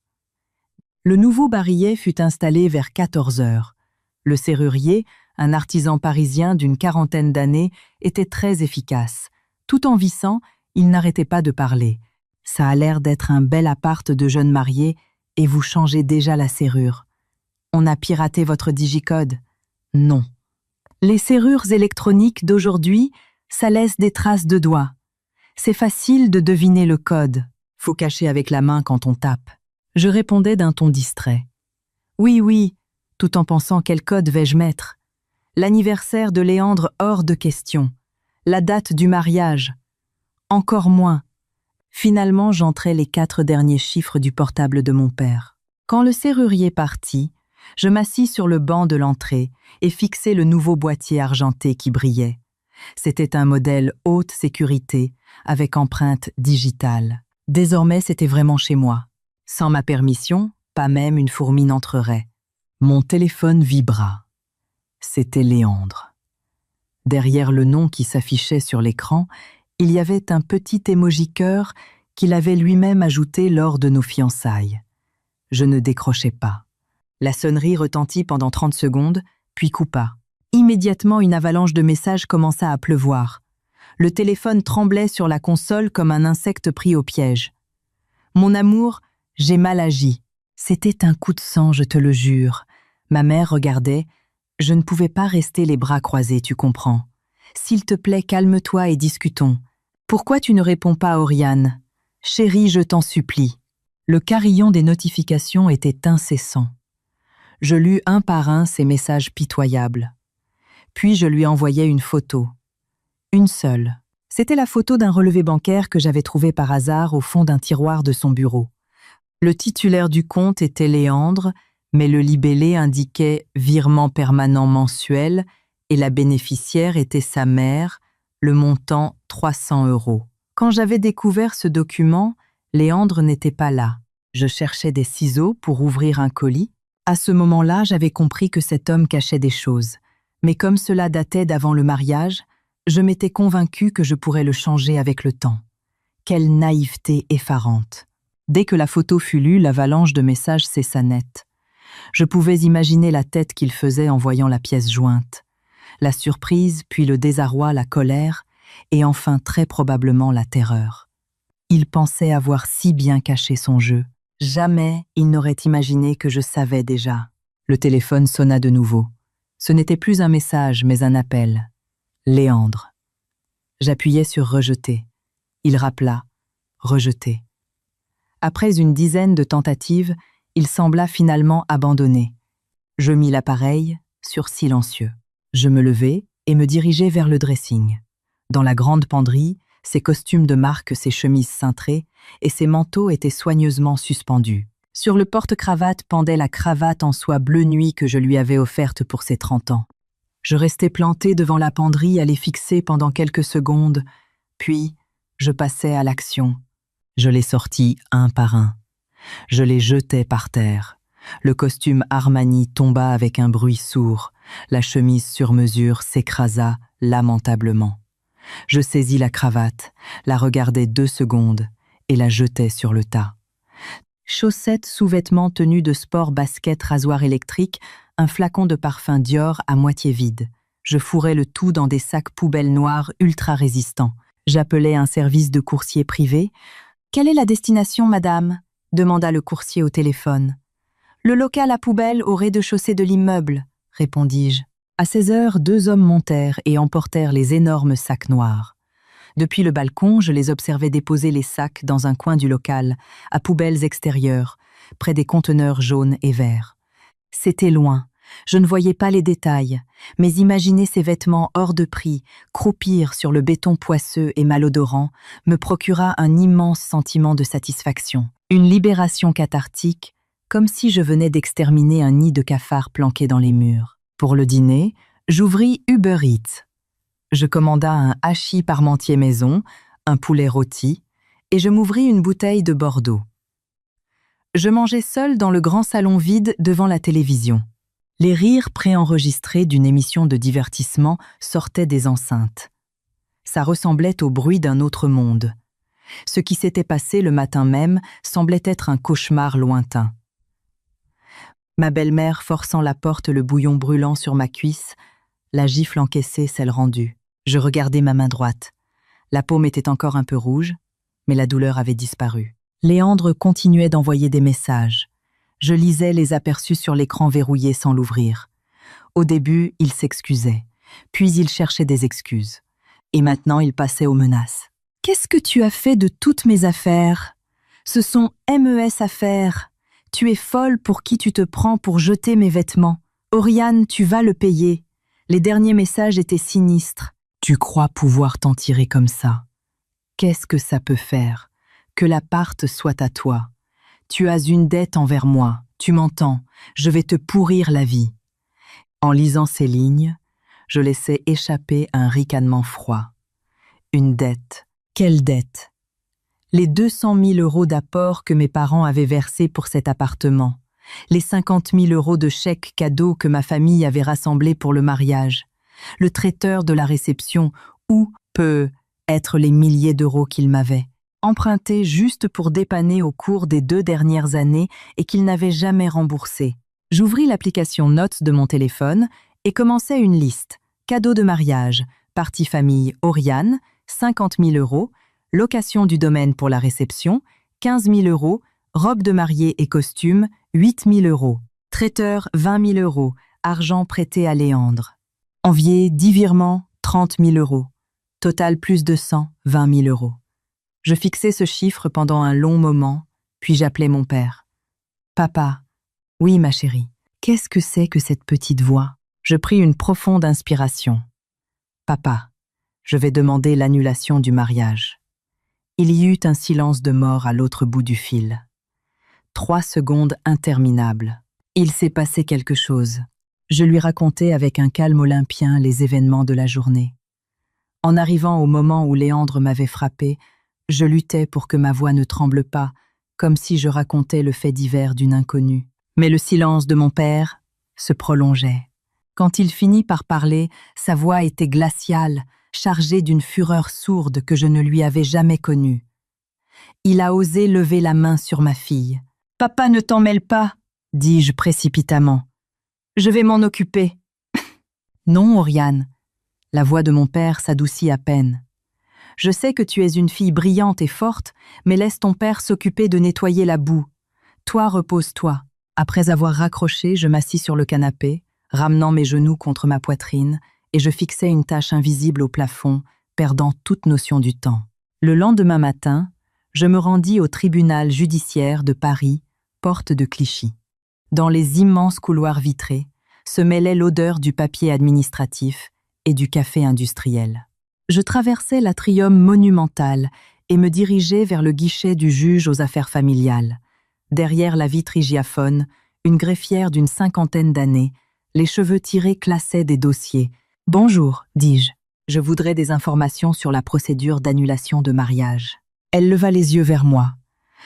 Le nouveau barillet fut installé vers 14 heures. Le serrurier, un artisan parisien d'une 40aine d'années, était très efficace. Tout en vissant, il n'arrêtait pas de parler. Ça a l'air d'être un bel appart de jeunes mariés et vous changez déjà la serrure. On a piraté votre digicode? Non. Les serrures électroniques d'aujourd'hui, ça laisse des traces de doigts. C'est facile de deviner le code. Faut cacher avec la main quand on tape. Je répondais d'un ton distrait. Oui, oui, tout en pensant quel code vais-je mettre. L'anniversaire de Léandre hors de question. La date du mariage. Encore moins. Finalement, j'entrais les 4 derniers chiffres du portable de mon père. Quand le serrurier partit, je m'assis sur le banc de l'entrée et fixai le nouveau boîtier argenté qui brillait. C'était un modèle haute sécurité avec empreinte digitale. Désormais, c'était vraiment chez moi. Sans ma permission, pas même une fourmi n'entrerait. Mon téléphone vibra. C'était Léandre. Derrière le nom qui s'affichait sur l'écran, il y avait un petit émoji cœur qu'il avait lui-même ajouté lors de nos fiançailles. Je ne décrochais pas. La sonnerie retentit pendant 30 secondes, puis coupa. Immédiatement, une avalanche de messages commença à pleuvoir. Le téléphone tremblait sur la console comme un insecte pris au piège. Mon amour, j'ai mal agi. C'était un coup de sang, je te le jure. Ma mère regardait. Je ne pouvais pas rester les bras croisés, tu comprends. S'il te plaît, calme-toi et discutons. Pourquoi tu ne réponds pas à Oriane? Chérie, je t'en supplie. Le carillon des notifications était incessant. Je lus un par un ces messages pitoyables. Puis je lui envoyai une photo. Une seule. C'était la photo d'un relevé bancaire que j'avais trouvé par hasard au fond d'un tiroir de son bureau. Le titulaire du compte était Léandre, mais le libellé indiquait « virement permanent mensuel » et la bénéficiaire était sa mère, le montant 300 €. Quand j'avais découvert ce document, Léandre n'était pas là. Je cherchais des ciseaux pour ouvrir un colis. À ce moment-là, j'avais compris que cet homme cachait des choses. Mais comme cela datait d'avant le mariage, je m'étais convaincue que je pourrais le changer avec le temps. Quelle naïveté effarante! Dès que la photo fut lue, l'avalanche de messages cessa net. Je pouvais imaginer la tête qu'il faisait en voyant la pièce jointe. La surprise, puis le désarroi, la colère, et enfin très probablement la terreur. Il pensait avoir si bien caché son jeu. Jamais il n'aurait imaginé que je savais déjà. Le téléphone sonna de nouveau. Ce n'était plus un message, mais un appel. Léandre. J'appuyai sur rejeter. Il rappela. Rejeter. Après une dizaine de tentatives, il sembla finalement abandonné. Je mis l'appareil sur silencieux. Je me levai et me dirigeai vers le dressing. Dans la grande penderie, ses costumes de marque, ses chemises cintrées et ses manteaux étaient soigneusement suspendus. Sur le porte-cravate pendait la cravate en soie bleu nuit que je lui avais offerte pour ses 30 ans. Je restai planté devant la penderie à les fixer pendant quelques secondes, puis je passai à l'action. Je les sortis un par un. Je les jetai par terre. Le costume Armani tomba avec un bruit sourd. La chemise sur mesure s'écrasa lamentablement. Je saisis la cravate, la regardai 2 secondes et la jetai sur le tas. Chaussettes, sous-vêtements, tenues de sport, basket, rasoir électrique, un flacon de parfum Dior à moitié vide. Je fourrai le tout dans des sacs poubelles noirs ultra résistants. J'appelai un service de coursier privé. « Quelle est la destination, madame ?» demanda le coursier au téléphone. « Le local à poubelle au rez-de-chaussée de l'immeuble », répondis-je. À 16 heures, 2 hommes montèrent et emportèrent les énormes sacs noirs. Depuis le balcon, je les observais déposer les sacs dans un coin du local, à poubelles extérieures, près des conteneurs jaunes et verts. C'était loin, je ne voyais pas les détails, mais imaginer ces vêtements hors de prix, croupir sur le béton poisseux et malodorant, me procura un immense sentiment de satisfaction, une libération cathartique, comme si je venais d'exterminer un nid de cafards planqué dans les murs. Pour le dîner, j'ouvris Uber Eats. Je commanda un hachis parmentier maison, un poulet rôti, et je m'ouvris une bouteille de Bordeaux. Je mangeais seul dans le grand salon vide devant la télévision. Les rires préenregistrés d'une émission de divertissement sortaient des enceintes. Ça ressemblait au bruit d'un autre monde. Ce qui s'était passé le matin même semblait être un cauchemar lointain. Ma belle-mère forçant la porte, le bouillon brûlant sur ma cuisse, la gifle encaissée, celle rendue. Je regardai ma main droite. La paume était encore un peu rouge. mais la douleur avait disparu. Léandre continuait d'envoyer des messages. Je lisais les aperçus sur l'écran verrouillé sans l'ouvrir. Au début, il s'excusait, puis il cherchait des excuses. Et maintenant, il passait aux menaces. « Qu'est-ce que tu as fait de toutes mes affaires ? Ce sont mes affaires. Tu es folle pour qui tu te prends pour jeter mes vêtements. Oriane, tu vas le payer. » Les derniers messages étaient sinistres. « Tu crois pouvoir t'en tirer comme ça ? Qu'est-ce que ça peut faire ? Que l'appart soit à toi. Tu as une dette envers moi. Tu m'entends ? Je vais te pourrir la vie. » En lisant ces lignes, je laissais échapper un ricanement froid. Une dette. Quelle dette ? Les 200 000 € d'apport que mes parents avaient versés pour cet appartement, les 50 000 € de chèques cadeaux que ma famille avait rassemblés pour le mariage, le traiteur de la réception ou peut être les milliers d'euros qu'il m'avait empruntés juste pour dépanner au cours des 2 dernières années et qu'il n'avait jamais remboursé. J'ouvris l'application Notes de mon téléphone et commençai une liste. Cadeau de mariage, partie famille Oriane, 50 000 €, location du domaine pour la réception, 15 000 €, robe de mariée et costume, 8 000 €, traiteur, 20 000 €, argent prêté à Léandre. Envier, 10 virements, 30 000 €. Total plus de 100, 20 000 €. Je fixai ce chiffre pendant un long moment, puis j'appelai mon père. « Papa, oui ma chérie, qu'est-ce que c'est que cette petite voix ?» Je pris une profonde inspiration. « Papa, je vais demander l'annulation du mariage. » Il y eut un silence de mort à l'autre bout du fil. 3 secondes interminables. Il s'est passé quelque chose. Je lui racontai avec un calme olympien les événements de la journée. En arrivant au moment où Léandre m'avait frappé, je luttais pour que ma voix ne tremble pas, comme si je racontais le fait divers d'une inconnue. Mais le silence de mon père se prolongeait. Quand il finit par parler, sa voix était glaciale, chargée d'une fureur sourde que je ne lui avais jamais connue. Il a osé lever la main sur ma fille. « Papa, ne t'en mêle pas, » dis-je précipitamment. « Je vais m'en occuper. » « Non, Oriane. » La voix de mon père s'adoucit à peine. « Je sais que tu es une fille brillante et forte, mais laisse ton père s'occuper de nettoyer la boue. Toi, repose-toi. » Après avoir raccroché, je m'assis sur le canapé, ramenant mes genoux contre ma poitrine, et je fixais une tache invisible au plafond, perdant toute notion du temps. Le lendemain matin, je me rendis au tribunal judiciaire de Paris, porte de Clichy. Dans les immenses couloirs vitrés, se mêlait l'odeur du papier administratif et du café industriel. Je traversais l'atrium monumental et me dirigeais vers le guichet du juge aux affaires familiales. Derrière la vitre hygiaphone, une greffière d'une 50aine d'années, les cheveux tirés classaient des dossiers. « Bonjour, dis-je. Je voudrais des informations sur la procédure d'annulation de mariage. » Elle leva les yeux vers moi.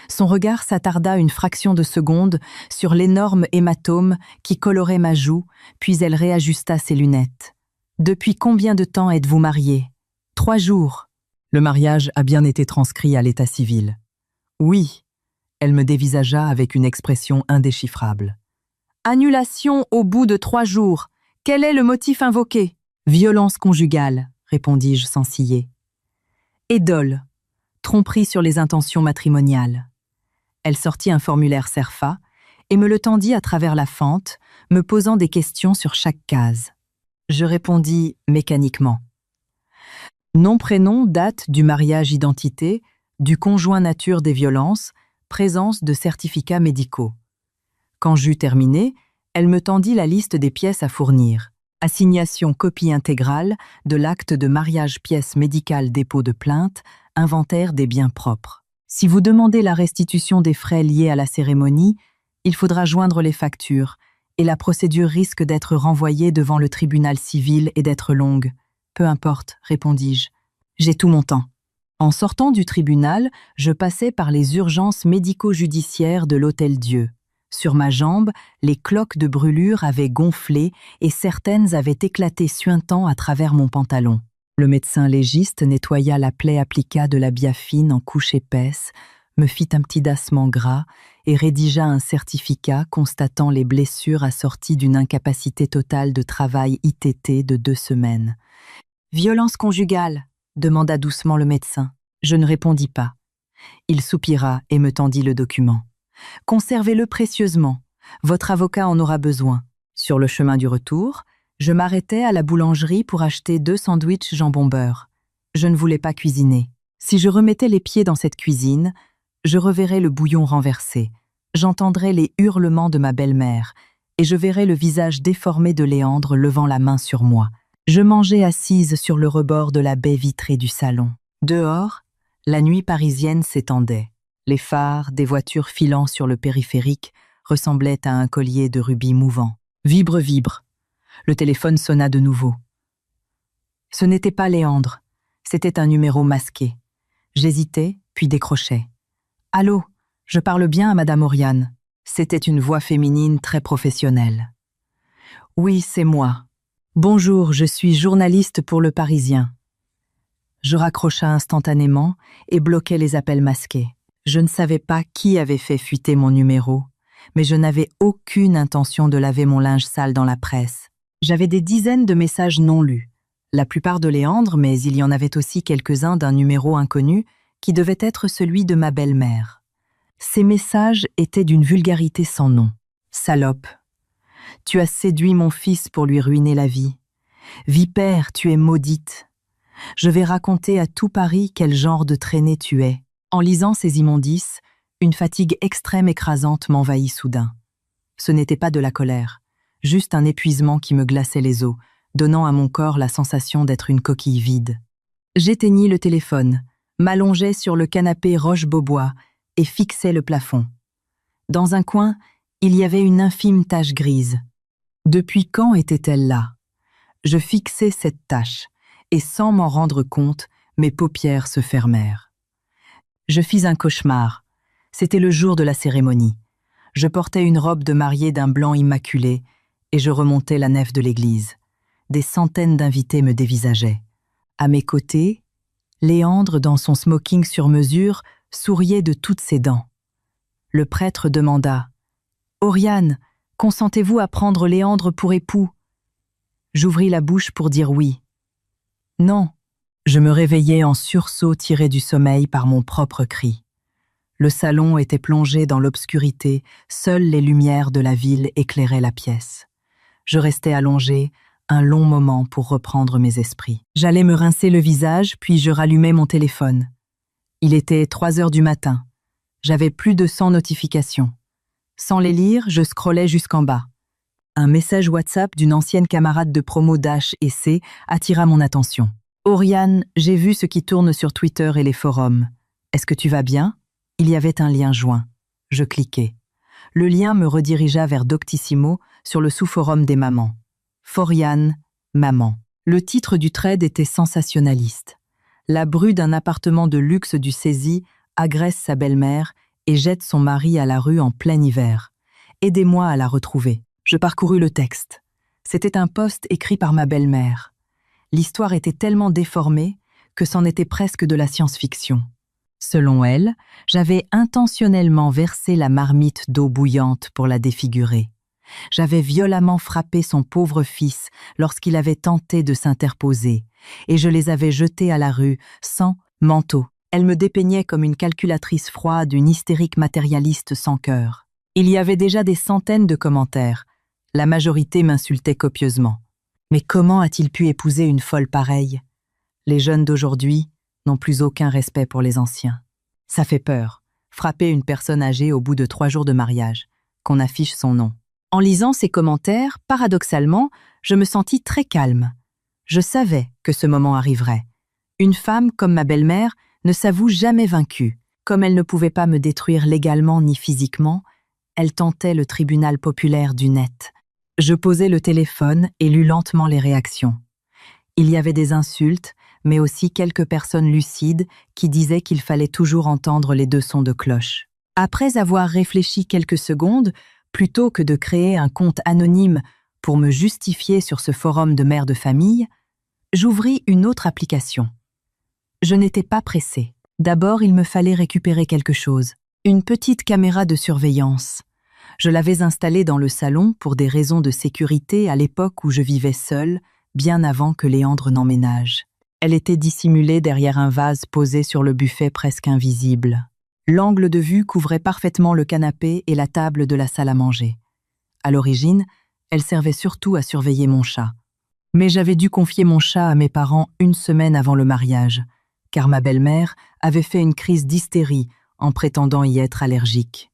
Son regard s'attarda une fraction de seconde sur l'énorme hématome qui colorait ma joue, puis elle réajusta ses lunettes. « Depuis combien de temps êtes-vous mariés ? » « 3 jours. » Le mariage a bien été transcrit à l'état civil. « Oui. » Elle me dévisagea avec une expression indéchiffrable. « Annulation au bout de 3 jours. Quel est le motif invoqué ? » « Violence conjugale, » répondis-je sans ciller. « Et dol. Tromperie sur les intentions matrimoniales. » Elle sortit un formulaire CERFA et me le tendit à travers la fente, me posant des questions sur chaque case. Je répondis mécaniquement. Nom, prénom, date du mariage, identité, du conjoint, nature des violences, présence de certificats médicaux. Quand j'eus terminé, elle me tendit la liste des pièces à fournir. Assignation copie intégrale de l'acte de mariage, pièce médicale, dépôt de plainte, inventaire des biens propres. Si vous demandez la restitution des frais liés à la cérémonie, il faudra joindre les factures et la procédure risque d'être renvoyée devant le tribunal civil et d'être longue. Peu importe, répondis-je. J'ai tout mon temps. En sortant du tribunal, je passais par les urgences médico-judiciaires de l'Hôtel-Dieu. Sur ma jambe, les cloques de brûlure avaient gonflé et certaines avaient éclaté suintant à travers mon pantalon. Le médecin légiste nettoya la plaie, appliqua de la biafine en couche épaisse, me fit un petit dassement gras et rédigea un certificat constatant les blessures assorties d'une incapacité totale de travail ITT de 2 semaines. « Violence conjugale ?» demanda doucement le médecin. Je ne répondis pas. Il soupira et me tendit le document. « Conservez-le précieusement. Votre avocat en aura besoin. » Sur le chemin du retour, je m'arrêtais à la boulangerie pour acheter 2 sandwichs jambon-beurre. Je ne voulais pas cuisiner. Si je remettais les pieds dans cette cuisine, je reverrais le bouillon renversé, j'entendrais les hurlements de ma belle-mère et je verrais le visage déformé de Léandre levant la main sur moi. Je mangeais assise sur le rebord de la baie vitrée du salon. Dehors, la nuit parisienne s'étendait. Les phares des voitures filant sur le périphérique ressemblaient à un collier de rubis mouvant. Vibre, vibre. Le téléphone sonna de nouveau. Ce n'était pas Léandre, c'était un numéro masqué. J'hésitais, puis décrochais. « Allô, je parle bien à Madame Oriane. » C'était une voix féminine très professionnelle. « Oui, c'est moi. Bonjour, je suis journaliste pour Le Parisien. » Je raccrocha instantanément et bloquai les appels masqués. Je ne savais pas qui avait fait fuiter mon numéro, mais je n'avais aucune intention de laver mon linge sale dans la presse. J'avais des dizaines de messages non lus, la plupart de Léandre, mais il y en avait aussi quelques-uns d'un numéro inconnu qui devait être celui de ma belle-mère. Ces messages étaient d'une vulgarité sans nom. « Salope, tu as séduit mon fils pour lui ruiner la vie. Vipère, tu es maudite. Je vais raconter à tout Paris quel genre de traînée tu es. » En lisant ces immondices, une fatigue extrême écrasante m'envahit soudain. Ce n'était pas de la colère, juste un épuisement qui me glaçait les os, donnant à mon corps la sensation d'être une coquille vide. J'éteignis le téléphone, m'allongeai sur le canapé roche-beaubois et fixai le plafond. Dans un coin, il y avait une infime tache grise. Depuis quand était-elle là? Je fixai cette tache, et sans m'en rendre compte, mes paupières se fermèrent. Je fis un cauchemar. C'était le jour de la cérémonie. Je portais une robe de mariée d'un blanc immaculé et je remontais la nef de l'église. Des centaines d'invités me dévisageaient. À mes côtés, Léandre, dans son smoking sur mesure, souriait de toutes ses dents. Le prêtre demanda « Oriane, consentez-vous à prendre Léandre pour époux ?» J'ouvris la bouche pour dire oui. « Non !» Je me réveillais en sursaut tiré du sommeil par mon propre cri. Le salon était plongé dans l'obscurité, seules les lumières de la ville éclairaient la pièce. Je restais allongé un long moment pour reprendre mes esprits. J'allais me rincer le visage, puis je rallumai mon téléphone. Il était 3 heures du matin. J'avais plus de 100 notifications. Sans les lire, je scrollais jusqu'en bas. Un message WhatsApp d'une ancienne camarade de promo d'H&C attira mon attention. « Oriane, j'ai vu ce qui tourne sur Twitter et les forums. Est-ce que tu vas bien ?» Il y avait un lien joint. Je cliquai. Le lien me redirigea vers Doctissimo sur le sous-forum des mamans. Foriane, maman. Le titre du thread était sensationnaliste. La bru d'un appartement de luxe du Cési agresse sa belle-mère et jette son mari à la rue en plein hiver. Aidez-moi à la retrouver. Je parcourus le texte. C'était un post écrit par ma belle-mère. L'histoire était tellement déformée que c'en était presque de la science-fiction. Selon elle, j'avais intentionnellement versé la marmite d'eau bouillante pour la défigurer. J'avais violemment frappé son pauvre fils lorsqu'il avait tenté de s'interposer, et je les avais jetés à la rue, sans manteau. Elle me dépeignait comme une calculatrice froide, une hystérique matérialiste sans cœur. Il y avait déjà des centaines de commentaires. La majorité m'insultait copieusement. Mais comment a-t-il pu épouser une folle pareille? Les jeunes d'aujourd'hui n'ont plus aucun respect pour les anciens. Ça fait peur, frapper une personne âgée au bout de 3 jours de mariage, qu'on affiche son nom. En lisant ces commentaires, paradoxalement, je me sentis très calme. Je savais que ce moment arriverait. Une femme comme ma belle-mère ne s'avoue jamais vaincue. Comme elle ne pouvait pas me détruire légalement ni physiquement, elle tentait le tribunal populaire du net. Je posai le téléphone et lus lentement les réactions. Il y avait des insultes, mais aussi quelques personnes lucides qui disaient qu'il fallait toujours entendre les 2 sons de cloche. Après avoir réfléchi quelques secondes, plutôt que de créer un compte anonyme pour me justifier sur ce forum de mères de famille, j'ouvris une autre application. Je n'étais pas pressée. D'abord, il me fallait récupérer quelque chose. Une petite caméra de surveillance. Je l'avais installée dans le salon pour des raisons de sécurité à l'époque où je vivais seule, bien avant que Léandre n'emménage. Elle était dissimulée derrière un vase posé sur le buffet presque invisible. L'angle de vue couvrait parfaitement le canapé et la table de la salle à manger. À l'origine, elle servait surtout à surveiller mon chat. Mais j'avais dû confier mon chat à mes parents une semaine avant le mariage, car ma belle-mère avait fait une crise d'hystérie en prétendant y être allergique.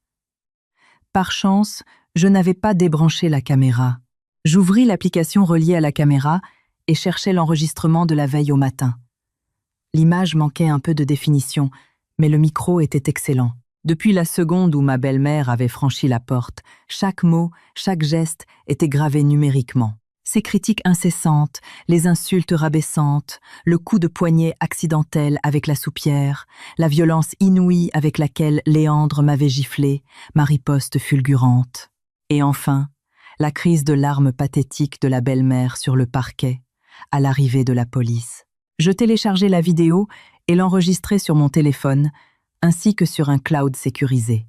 Par chance, je n'avais pas débranché la caméra. J'ouvris l'application reliée à la caméra et cherchais l'enregistrement de la veille au matin. L'image manquait un peu de définition, mais le micro était excellent. Depuis la seconde où ma belle-mère avait franchi la porte, chaque mot, chaque geste était gravé numériquement. Ses critiques incessantes, les insultes rabaissantes, le coup de poignet accidentel avec la soupière, la violence inouïe avec laquelle Léandre m'avait giflé, ma riposte fulgurante. Et enfin, la crise de larmes pathétiques de la belle-mère sur le parquet, à l'arrivée de la police. Je téléchargeai la vidéo et l'enregistrai sur mon téléphone, ainsi que sur un cloud sécurisé.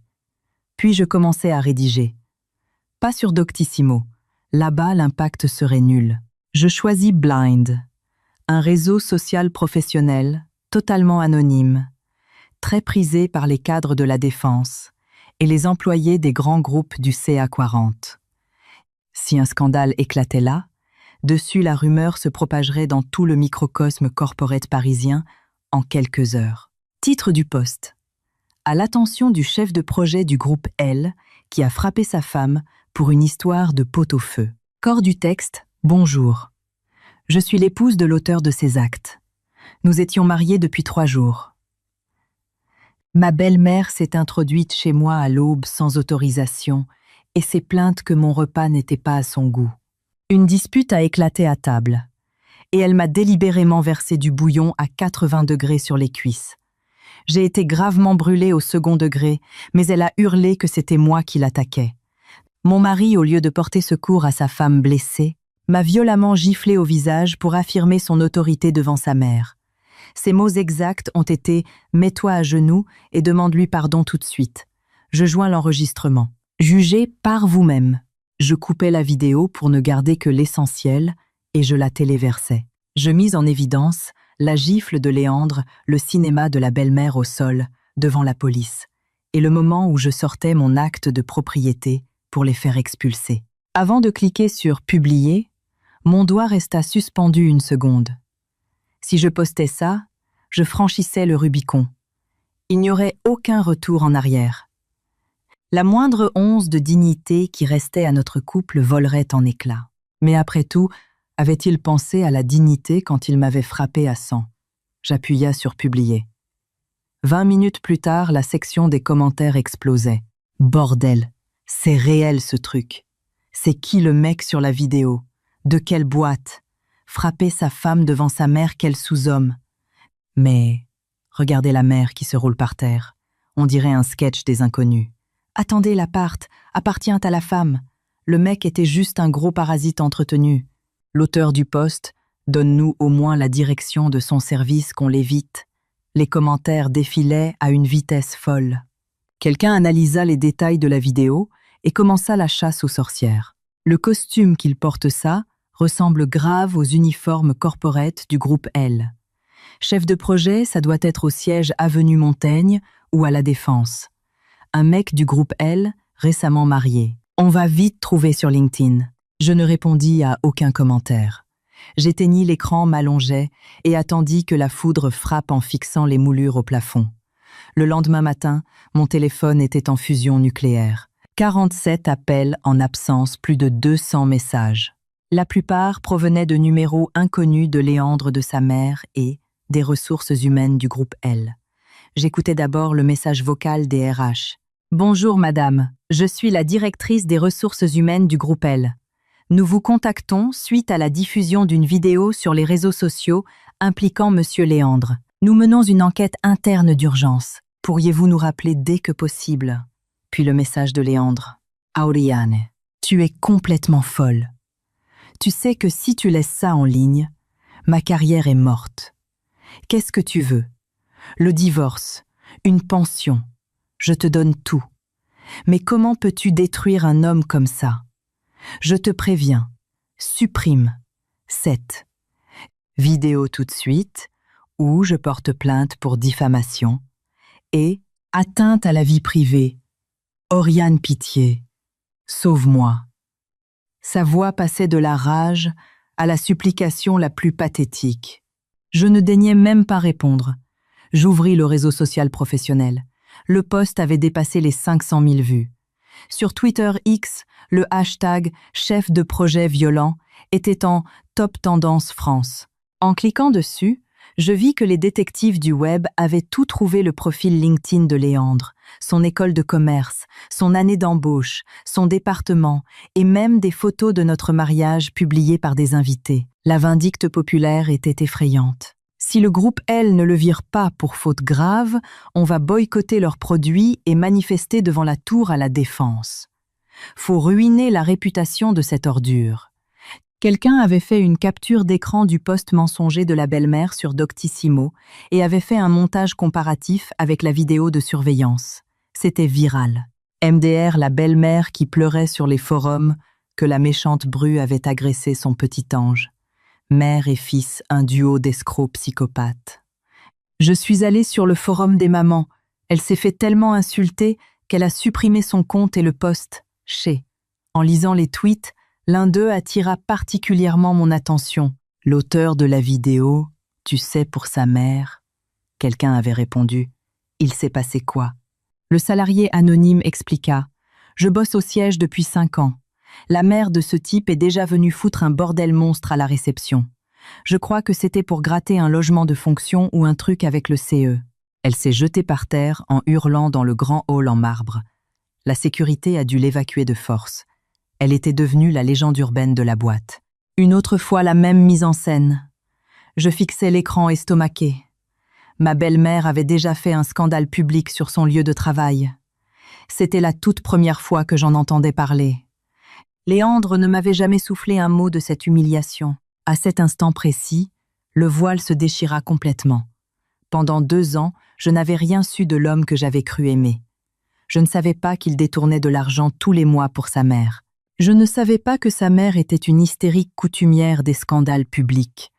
Puis je commençai à rédiger. Pas sur Doctissimo. Là-bas, l'impact serait nul. Je choisis Blind, un réseau social professionnel, totalement anonyme, très prisé par les cadres de la défense et les employés des grands groupes du CA40. Si un scandale éclatait là, dessus la rumeur se propagerait dans tout le microcosme corporate parisien en quelques heures. Titre du post. À l'attention du chef de projet du groupe L, qui a frappé sa femme pour une histoire de pot-au-feu. Corps du texte, bonjour. Je suis l'épouse de l'auteur de ces actes. Nous étions mariés depuis 3 jours. Ma belle-mère s'est introduite chez moi à l'aube sans autorisation et s'est plainte que mon repas n'était pas à son goût. Une dispute a éclaté à table et elle m'a délibérément versé du bouillon à 80 degrés sur les cuisses. J'ai été gravement brûlée au second degré, mais elle a hurlé que c'était moi qui l'attaquais. Mon mari, au lieu de porter secours à sa femme blessée, m'a violemment giflé au visage pour affirmer son autorité devant sa mère. Ses mots exacts ont été « mets-toi à genoux et demande-lui pardon tout de suite ». Je joins l'enregistrement. Jugez par vous-même. Je coupais la vidéo pour ne garder que l'essentiel et je la téléversais. Je mis en évidence la gifle de Léandre, le cinéma de la belle-mère au sol, devant la police, et le moment où je sortais mon acte de propriété pour les faire expulser. Avant de cliquer sur « Publier », mon doigt resta suspendu une seconde. Si je postais ça, je franchissais le Rubicon. Il n'y aurait aucun retour en arrière. La moindre once de dignité qui restait à notre couple volerait en éclats. Mais après tout, avait-il pensé à la dignité quand il m'avait frappé à sang? J'appuya sur « Publier ». 20 minutes plus tard, la section des commentaires explosait. Bordel! C'est réel ce truc. C'est qui le mec sur la vidéo? De quelle boîte? Frapper sa femme devant sa mère, quel sous-homme? Mais regardez la mère qui se roule par terre. On dirait un sketch des inconnus. Attendez, l'appart appartient à la femme. Le mec était juste un gros parasite entretenu. L'auteur du post, donne-nous au moins la direction de son service qu'on l'évite. Les commentaires défilaient à une vitesse folle. Quelqu'un analysa les détails de la vidéo et commença la chasse aux sorcières. Le costume qu'il porte ça ressemble grave aux uniformes corporate du groupe L. Chef de projet, ça doit être au siège avenue Montaigne ou à la Défense. Un mec du groupe L, récemment marié. On va vite trouver sur LinkedIn. Je ne répondis à aucun commentaire. J'éteignis l'écran, m'allongeai et attendis que la foudre frappe en fixant les moulures au plafond. Le lendemain matin, mon téléphone était en fusion nucléaire. 47 appels en absence, plus de 200 messages. La plupart provenaient de numéros inconnus de Léandre de sa mère et des ressources humaines du groupe L. J'écoutais d'abord le message vocal des RH. « Bonjour madame, je suis la directrice des ressources humaines du groupe L. Nous vous contactons suite à la diffusion d'une vidéo sur les réseaux sociaux impliquant monsieur Léandre. Nous menons une enquête interne d'urgence. Pourriez-vous nous rappeler dès que possible ?» Puis le message de Léandre. « Auriane, tu es complètement folle. Tu sais que si tu laisses ça en ligne, ma carrière est morte. Qu'est-ce que tu veux? Le divorce, une pension. Je te donne tout. Mais comment peux-tu détruire un homme comme ça? Je te préviens. Supprime. 7. Vidéo tout de suite, ou je porte plainte pour diffamation. Et Atteinte à la vie privée. Oriane, pitié. Sauve-moi. Sa voix passait de la rage à la supplication la plus pathétique. Je ne daignais même pas répondre. J'ouvris le réseau social professionnel. Le post avait dépassé les 500 000 vues. Sur Twitter X, le hashtag « chef de projet violent » était en top tendance France. En cliquant dessus, je vis que les détectives du web avaient tout trouvé le profil LinkedIn de Léandre, son école de commerce, son année d'embauche, son département et même des photos de notre mariage publiées par des invités. La vindicte populaire était effrayante. Si le groupe L ne le vire pas pour faute grave, on va boycotter leurs produits et manifester devant la tour à la Défense. Faut ruiner la réputation de cette ordure. Quelqu'un avait fait une capture d'écran du post mensonger de la belle-mère sur Doctissimo et avait fait un montage comparatif avec la vidéo de surveillance. C'était viral. MDR, la belle-mère qui pleurait sur les forums que la méchante bru avait agressé son petit ange. Mère et fils, un duo d'escrocs psychopathes. Je suis allée sur le forum des mamans. Elle s'est fait tellement insulter qu'elle a supprimé son compte et le post « chez ». En lisant les tweets, l'un d'eux attira particulièrement mon attention. L'auteur de la vidéo, tu sais pour sa mère. Quelqu'un avait répondu. Il s'est passé quoi? Le salarié anonyme expliqua. Je bosse au siège depuis 5 ans. La mère de ce type est déjà venue foutre un bordel monstre à la réception. Je crois que c'était pour gratter un logement de fonction ou un truc avec le CE. Elle s'est jetée par terre en hurlant dans le grand hall en marbre. La sécurité a dû l'évacuer de force. Elle était devenue la légende urbaine de la boîte. Une autre fois la même mise en scène. Je fixais l'écran estomaqué. Ma belle-mère avait déjà fait un scandale public sur son lieu de travail. C'était la toute première fois que j'en entendais parler. Léandre ne m'avait jamais soufflé un mot de cette humiliation. À cet instant précis, le voile se déchira complètement. Pendant 2 ans, je n'avais rien su de l'homme que j'avais cru aimer. Je ne savais pas qu'il détournait de l'argent tous les mois pour sa mère. Je ne savais pas que sa mère était une hystérique coutumière des scandales publics.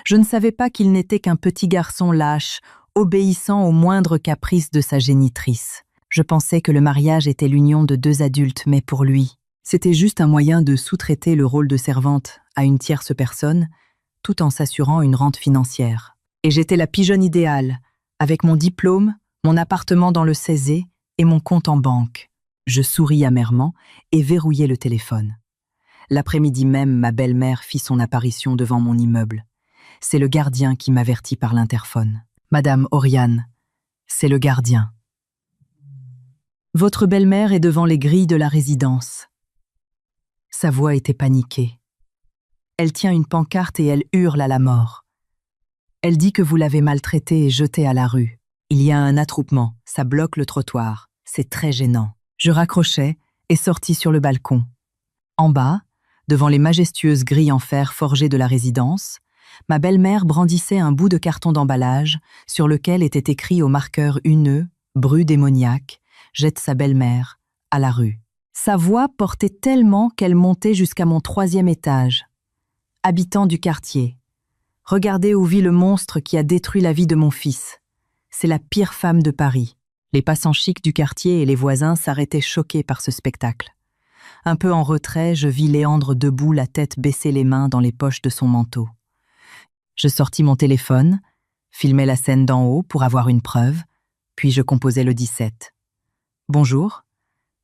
Je ne savais pas qu'il n'était qu'un petit garçon lâche, obéissant aux moindres caprices de sa génitrice. Je pensais que le mariage était l'union de 2 adultes, mais pour lui, c'était juste un moyen de sous-traiter le rôle de servante à une tierce personne, tout en s'assurant une rente financière. Et j'étais la pigeonne idéale, avec mon diplôme, mon appartement dans le 16e et mon compte en banque. Je souris amèrement et verrouillai le téléphone. L'après-midi même, ma belle-mère fit son apparition devant mon immeuble. C'est le gardien qui m'avertit par l'interphone. « Madame Oriane, c'est le gardien. Votre belle-mère est devant les grilles de la résidence. » Sa voix était paniquée. Elle tient une pancarte et elle hurle à la mort. Elle dit que vous l'avez maltraitée et jetée à la rue. Il y a un attroupement, ça bloque le trottoir. C'est très gênant. Je raccrochai et sortis sur le balcon. En bas, devant les majestueuses grilles en fer forgées de la résidence, ma belle-mère brandissait un bout de carton d'emballage sur lequel était écrit au marqueur uneux « Bru démoniaque, jette sa belle-mère à la rue ». Sa voix portait tellement qu'elle montait jusqu'à mon 3e étage. Habitant du quartier, regardez où vit le monstre qui a détruit la vie de mon fils. C'est la pire femme de Paris. Les passants chics du quartier et les voisins s'arrêtaient choqués par ce spectacle. Un peu en retrait, je vis Léandre debout, la tête baissée, les mains dans les poches de son manteau. Je sortis mon téléphone, filmai la scène d'en haut pour avoir une preuve, puis je composai le 17. Bonjour,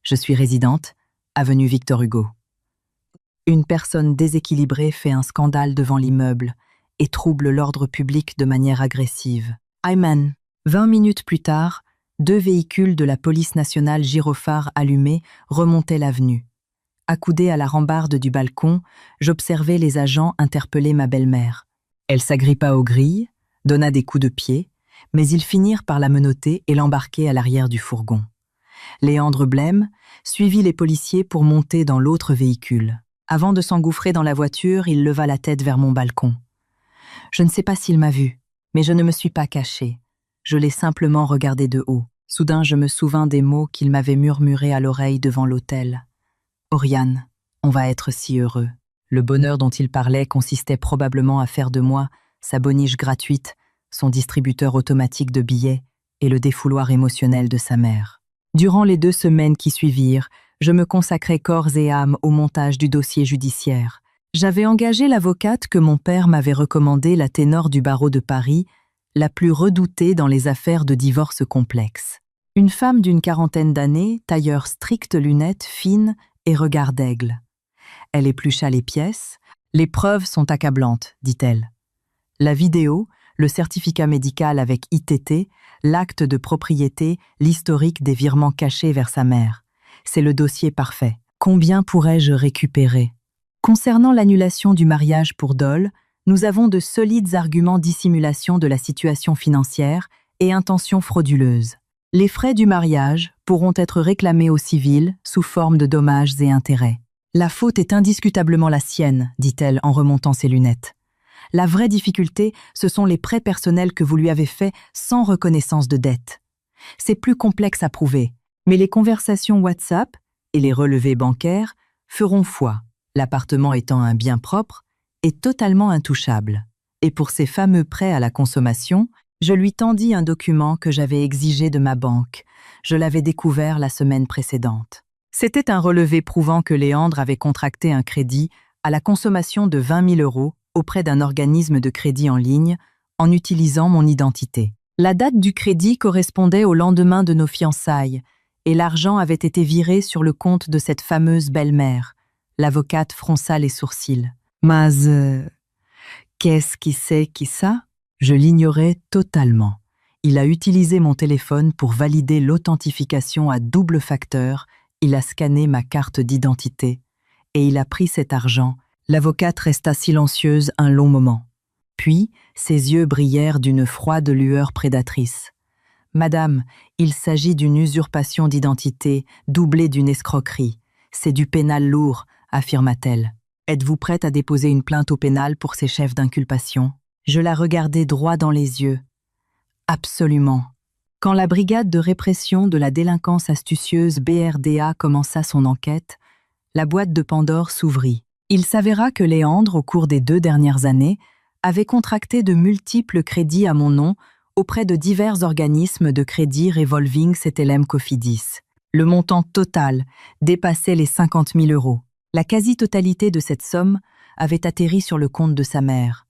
je suis résidente, avenue Victor Hugo. Une personne déséquilibrée fait un scandale devant l'immeuble et trouble l'ordre public de manière agressive. Amen. 20 minutes plus tard, 2 véhicules de la police nationale gyrophares allumés remontaient l'avenue. Accoudée à la rambarde du balcon, j'observais les agents interpeller ma belle-mère. Elle s'agrippa aux grilles, donna des coups de pied, mais ils finirent par la menotter et l'embarquer à l'arrière du fourgon. Léandre Blême suivit les policiers pour monter dans l'autre véhicule. Avant de s'engouffrer dans la voiture, il leva la tête vers mon balcon. Je ne sais pas s'il m'a vu, mais je ne me suis pas cachée. Je l'ai simplement regardé de haut. Soudain, je me souvins des mots qu'il m'avait murmurés à l'oreille devant l'hôtel. « Oriane, on va être si heureux. » Le bonheur dont il parlait consistait probablement à faire de moi sa boniche gratuite, son distributeur automatique de billets et le défouloir émotionnel de sa mère. Durant les 2 semaines qui suivirent, je me consacrais corps et âme au montage du dossier judiciaire. J'avais engagé l'avocate que mon père m'avait recommandée, la ténor du barreau de Paris, la plus redoutée dans les affaires de divorce complexes. Une femme d'une 40aine d'années, tailleur strict, lunettes fines et regard d'aigle. Elle éplucha les pièces. « Les preuves sont accablantes, dit-elle. La vidéo, le certificat médical avec ITT, l'acte de propriété, l'historique des virements cachés vers sa mère. C'est le dossier parfait. Combien pourrais-je récupérer ? Concernant l'annulation du mariage pour Dole, nous avons de solides arguments dissimulation de la situation financière et intention frauduleuse. Les frais du mariage pourront être réclamés au civil sous forme de dommages et intérêts. La faute est indiscutablement la sienne, dit-elle en remontant ses lunettes. La vraie difficulté, ce sont les prêts personnels que vous lui avez faits sans reconnaissance de dette. C'est plus complexe à prouver, mais les conversations WhatsApp et les relevés bancaires feront foi, l'appartement étant un bien propre et totalement intouchable. Et pour ces fameux prêts à la consommation, je lui tendis un document que j'avais exigé de ma banque. Je l'avais découvert la semaine précédente. C'était un relevé prouvant que Léandre avait contracté un crédit à la consommation de 20 000 € auprès d'un organisme de crédit en ligne en utilisant mon identité. La date du crédit correspondait au lendemain de nos fiançailles et l'argent avait été viré sur le compte de cette fameuse belle-mère. L'avocate fronça les sourcils. « Mais qu'est-ce qui c'est qui ça ?» Je l'ignorais totalement. Il a utilisé mon téléphone pour valider l'authentification à double facteur, il a scanné ma carte d'identité et il a pris cet argent. L'avocate resta silencieuse un long moment. Puis, ses yeux brillèrent d'une froide lueur prédatrice. « Madame, il s'agit d'une usurpation d'identité, doublée d'une escroquerie. C'est du pénal lourd, affirma-t-elle. Êtes-vous prête à déposer une plainte au pénal pour ces chefs d'inculpation ?» Je la regardai droit dans les yeux. « Absolument. » Quand la brigade de répression de la délinquance astucieuse BRDA commença son enquête, la boîte de Pandore s'ouvrit. Il s'avéra que Léandre, au cours des 2 dernières années, avait contracté de multiples crédits à mon nom auprès de divers organismes de crédit revolving CTLM Cofidis. Le montant total dépassait les 50 000 €. La quasi-totalité de cette somme avait atterri sur le compte de sa mère.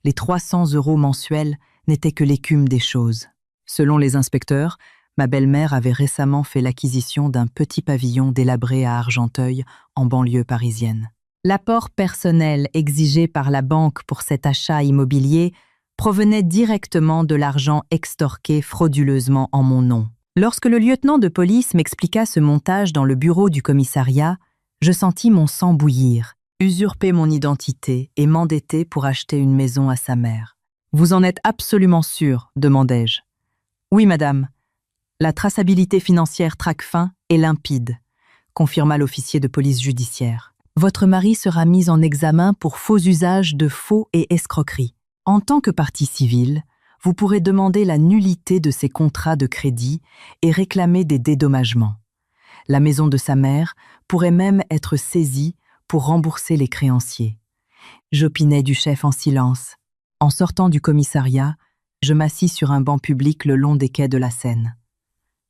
Les 300 € mensuels n'étaient que l'écume des choses. Selon les inspecteurs, ma belle-mère avait récemment fait l'acquisition d'un petit pavillon délabré à Argenteuil, en banlieue parisienne. L'apport personnel exigé par la banque pour cet achat immobilier provenait directement de l'argent extorqué frauduleusement en mon nom. Lorsque le lieutenant de police m'expliqua ce montage dans le bureau du commissariat, je sentis mon sang bouillir, usurper mon identité et m'endetter pour acheter une maison à sa mère. « Vous en êtes absolument sûr ?» demandai-je. « Oui, madame. La traçabilité financière Tracfin est limpide », confirma l'officier de police judiciaire. « Votre mari sera mis en examen pour faux usage de faux et escroquerie. En tant que partie civile, vous pourrez demander la nullité de ses contrats de crédit et réclamer des dédommagements. La maison de sa mère pourrait même être saisie pour rembourser les créanciers. » J'opinais du chef en silence. En sortant du commissariat, je m'assis sur un banc public le long des quais de la Seine.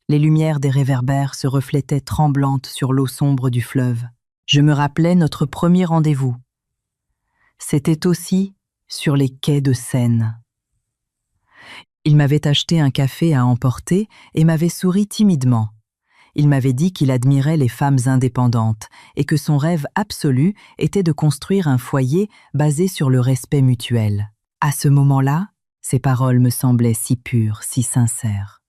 Les lumières des réverbères se reflétaient tremblantes sur l'eau sombre du fleuve. Je me rappelais notre premier rendez-vous. C'était aussi sur les quais de Seine. Il m'avait acheté un café à emporter et m'avait souri timidement. Il m'avait dit qu'il admirait les femmes indépendantes et que son rêve absolu était de construire un foyer basé sur le respect mutuel. À ce moment-là, ses paroles me semblaient si pures, si sincères.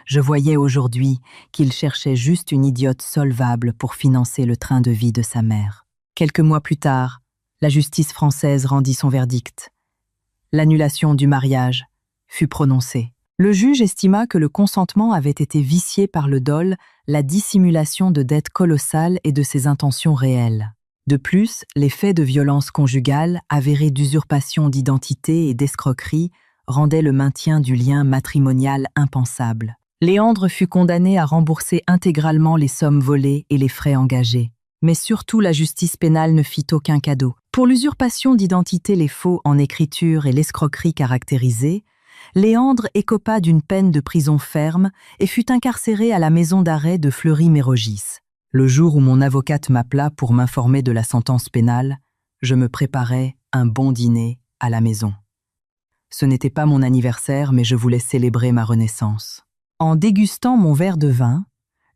Je voyais aujourd'hui qu'il cherchait juste une idiote solvable pour financer le train de vie de sa mère. Quelques mois plus tard, la justice française rendit son verdict. L'annulation du mariage fut prononcée. Le juge estima que le consentement avait été vicié par le dol, la dissimulation de dettes colossales et de ses intentions réelles. De plus, les faits de violence conjugale, avérés d'usurpation d'identité et d'escroquerie, rendaient le maintien du lien matrimonial impensable. Léandre fut condamné à rembourser intégralement les sommes volées et les frais engagés. Mais surtout, la justice pénale ne fit aucun cadeau. Pour l'usurpation d'identité, les faux en écriture et l'escroquerie caractérisée, Léandre écopa d'une peine de prison ferme et fut incarcéré à la maison d'arrêt de Fleury-Mérogis. Le jour où mon avocate m'appela pour m'informer de la sentence pénale, je me préparais un bon dîner à la maison. Ce n'était pas mon anniversaire, mais je voulais célébrer ma renaissance. En dégustant mon verre de vin,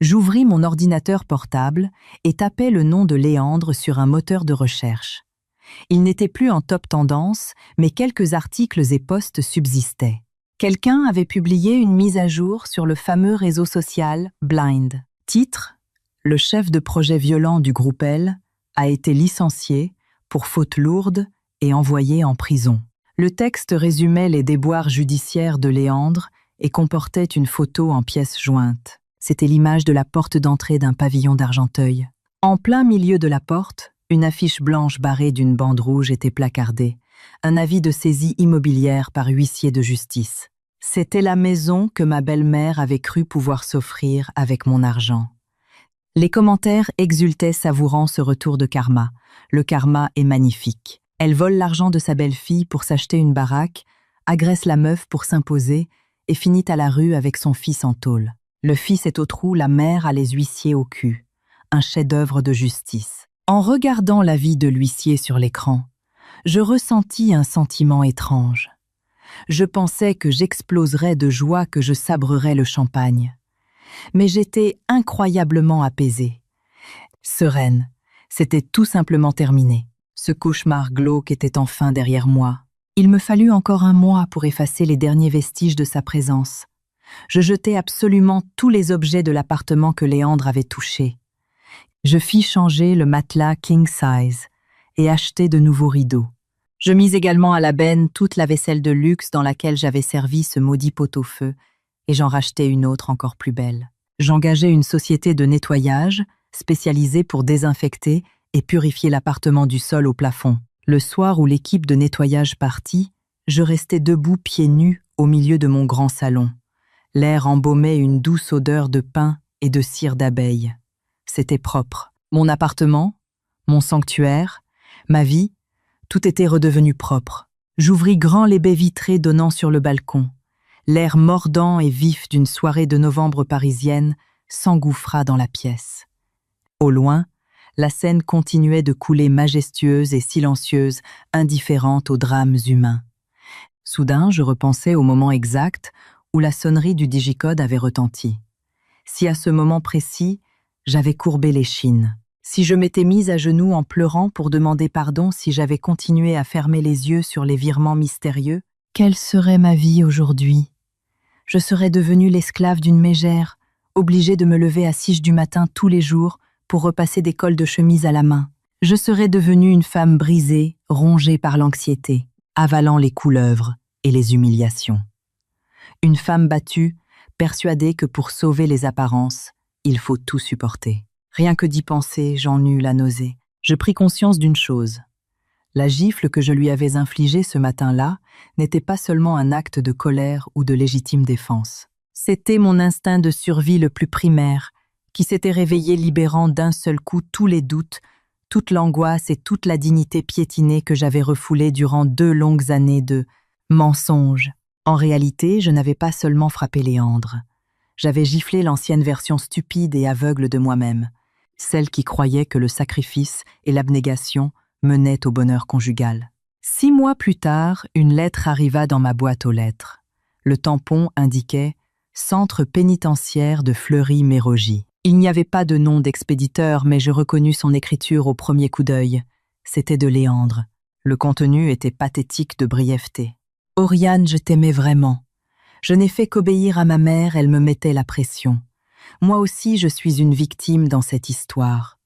j'ouvris mon ordinateur portable et tapai le nom de Léandre sur un moteur de recherche. Il n'était plus en top tendance, mais quelques articles et posts subsistaient. Quelqu'un avait publié une mise à jour sur le fameux réseau social Blind. Titre : le chef de projet violent du groupe L a été licencié pour faute lourde et envoyé en prison. Le texte résumait les déboires judiciaires de Léandre et comportait une photo en pièces jointes. C'était l'image de la porte d'entrée d'un pavillon d'Argenteuil. En plein milieu de la porte, une affiche blanche barrée d'une bande rouge était placardée, un avis de saisie immobilière par huissier de justice. C'était la maison que ma belle-mère avait cru pouvoir s'offrir avec mon argent. Les commentaires exultaient savourant ce retour de karma. Le karma est magnifique. Elle vole l'argent de sa belle-fille pour s'acheter une baraque, agresse la meuf pour s'imposer et finit à la rue avec son fils en tôle. Le fils est au trou, la mère a les huissiers au cul. Un chef-d'œuvre de justice. En regardant la vie de l'huissier sur l'écran, je ressentis un sentiment étrange. Je pensais que j'exploserais de joie, que je sabrerais le champagne. Mais j'étais incroyablement apaisée. Sereine, c'était tout simplement terminé. Ce cauchemar glauque était enfin derrière moi. Il me fallut encore un mois pour effacer les derniers vestiges de sa présence. Je jetai absolument tous les objets de l'appartement que Léandre avait touchés. Je fis changer le matelas king size et acheter de nouveaux rideaux. Je mis également à la benne toute la vaisselle de luxe dans laquelle j'avais servi ce maudit pot-au-feu et j'en rachetai une autre encore plus belle. J'engageai une société de nettoyage spécialisée pour désinfecter et purifier l'appartement du sol au plafond. Le soir où l'équipe de nettoyage partit, je restais debout pieds nus au milieu de mon grand salon. L'air embaumait une douce odeur de pain et de cire d'abeille. C'était propre. Mon appartement, mon sanctuaire, ma vie, tout était redevenu propre. J'ouvris grand les baies vitrées donnant sur le balcon. L'air mordant et vif d'une soirée de novembre parisienne s'engouffra dans la pièce. Au loin, la Seine continuait de couler majestueuse et silencieuse, indifférente aux drames humains. Soudain, je repensais au moment exact où la sonnerie du digicode avait retenti. Si à ce moment précis, j'avais courbé l'échine. Si je m'étais mise à genoux en pleurant pour demander pardon, si j'avais continué à fermer les yeux sur les virements mystérieux, quelle serait ma vie aujourd'hui ? Je serais devenue l'esclave d'une mégère, obligée de me lever à 6 du matin tous les jours pour repasser des cols de chemise à la main. Je serais devenue une femme brisée, rongée par l'anxiété, avalant les couleuvres et les humiliations. Une femme battue, persuadée que pour sauver les apparences, il faut tout supporter. Rien que d'y penser, j'en eus la nausée. Je pris conscience d'une chose. La gifle que je lui avais infligée ce matin-là n'était pas seulement un acte de colère ou de légitime défense. C'était mon instinct de survie le plus primaire, qui s'était réveillé libérant d'un seul coup tous les doutes, toute l'angoisse et toute la dignité piétinée que j'avais refoulée durant 2 longues années de mensonges. En réalité, je n'avais pas seulement frappé Léandre. J'avais giflé l'ancienne version stupide et aveugle de moi-même, celle qui croyait que le sacrifice et l'abnégation menaient au bonheur conjugal. 6 mois plus tard, une lettre arriva dans ma boîte aux lettres. Le tampon indiquait « Centre pénitentiaire de Fleury-Mérogis ». Il n'y avait pas de nom d'expéditeur, mais je reconnus son écriture au premier coup d'œil. C'était de Léandre. Le contenu était pathétique de brièveté. « Oriane, je t'aimais vraiment. Je n'ai fait qu'obéir à ma mère, elle me mettait la pression. Moi aussi, je suis une victime dans cette histoire.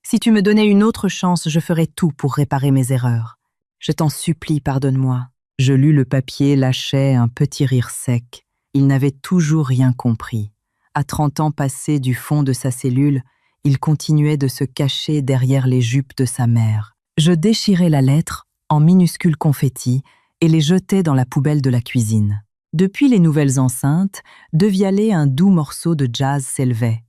Si tu me donnais une autre chance, je ferais tout pour réparer mes erreurs. Je t'en supplie, pardonne-moi. » Je lus le papier, lâchai un petit rire sec. Il n'avait toujours rien compris. À 30 ans passés du fond de sa cellule, il continuait de se cacher derrière les jupes de sa mère. Je déchirai la lettre en minuscules confettis et les jetai dans la poubelle de la cuisine. Depuis les nouvelles enceintes, de Vialet, un doux morceau de jazz s'élevait.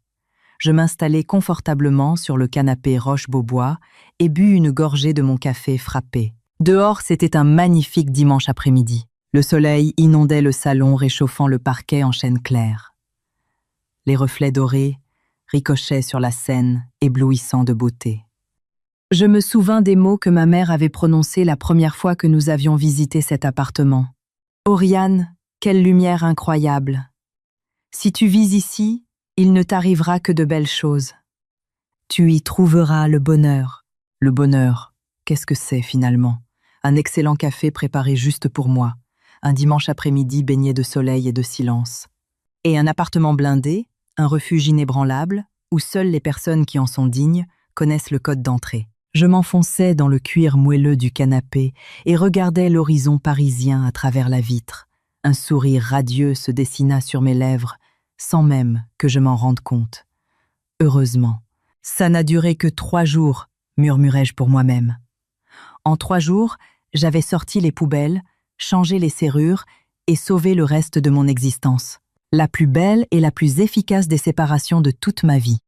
Je m'installai confortablement sur le canapé Roche-Beaubois et bus une gorgée de mon café frappé. Dehors, c'était un magnifique dimanche après-midi. Le soleil inondait le salon, réchauffant le parquet en chêne clair. Les reflets dorés ricochaient sur la scène, éblouissant de beauté. Je me souvins des mots que ma mère avait prononcés la première fois que nous avions visité cet appartement. « Oriane, quelle lumière incroyable! Si tu vis ici, il ne t'arrivera que de belles choses. Tu y trouveras le bonheur. » Le bonheur, qu'est-ce que c'est finalement? Un excellent café préparé juste pour moi, un dimanche après-midi baigné de soleil et de silence. Et un appartement blindé, un refuge inébranlable, où seules les personnes qui en sont dignes connaissent le code d'entrée. Je m'enfonçais dans le cuir moelleux du canapé et regardais l'horizon parisien à travers la vitre. Un sourire radieux se dessina sur mes lèvres, sans même que je m'en rende compte. Heureusement, ça n'a duré que 3 jours, murmurai-je pour moi-même. En 3 jours, j'avais sorti les poubelles, changé les serrures et sauvé le reste de mon existence. La plus belle et la plus efficace des séparations de toute ma vie.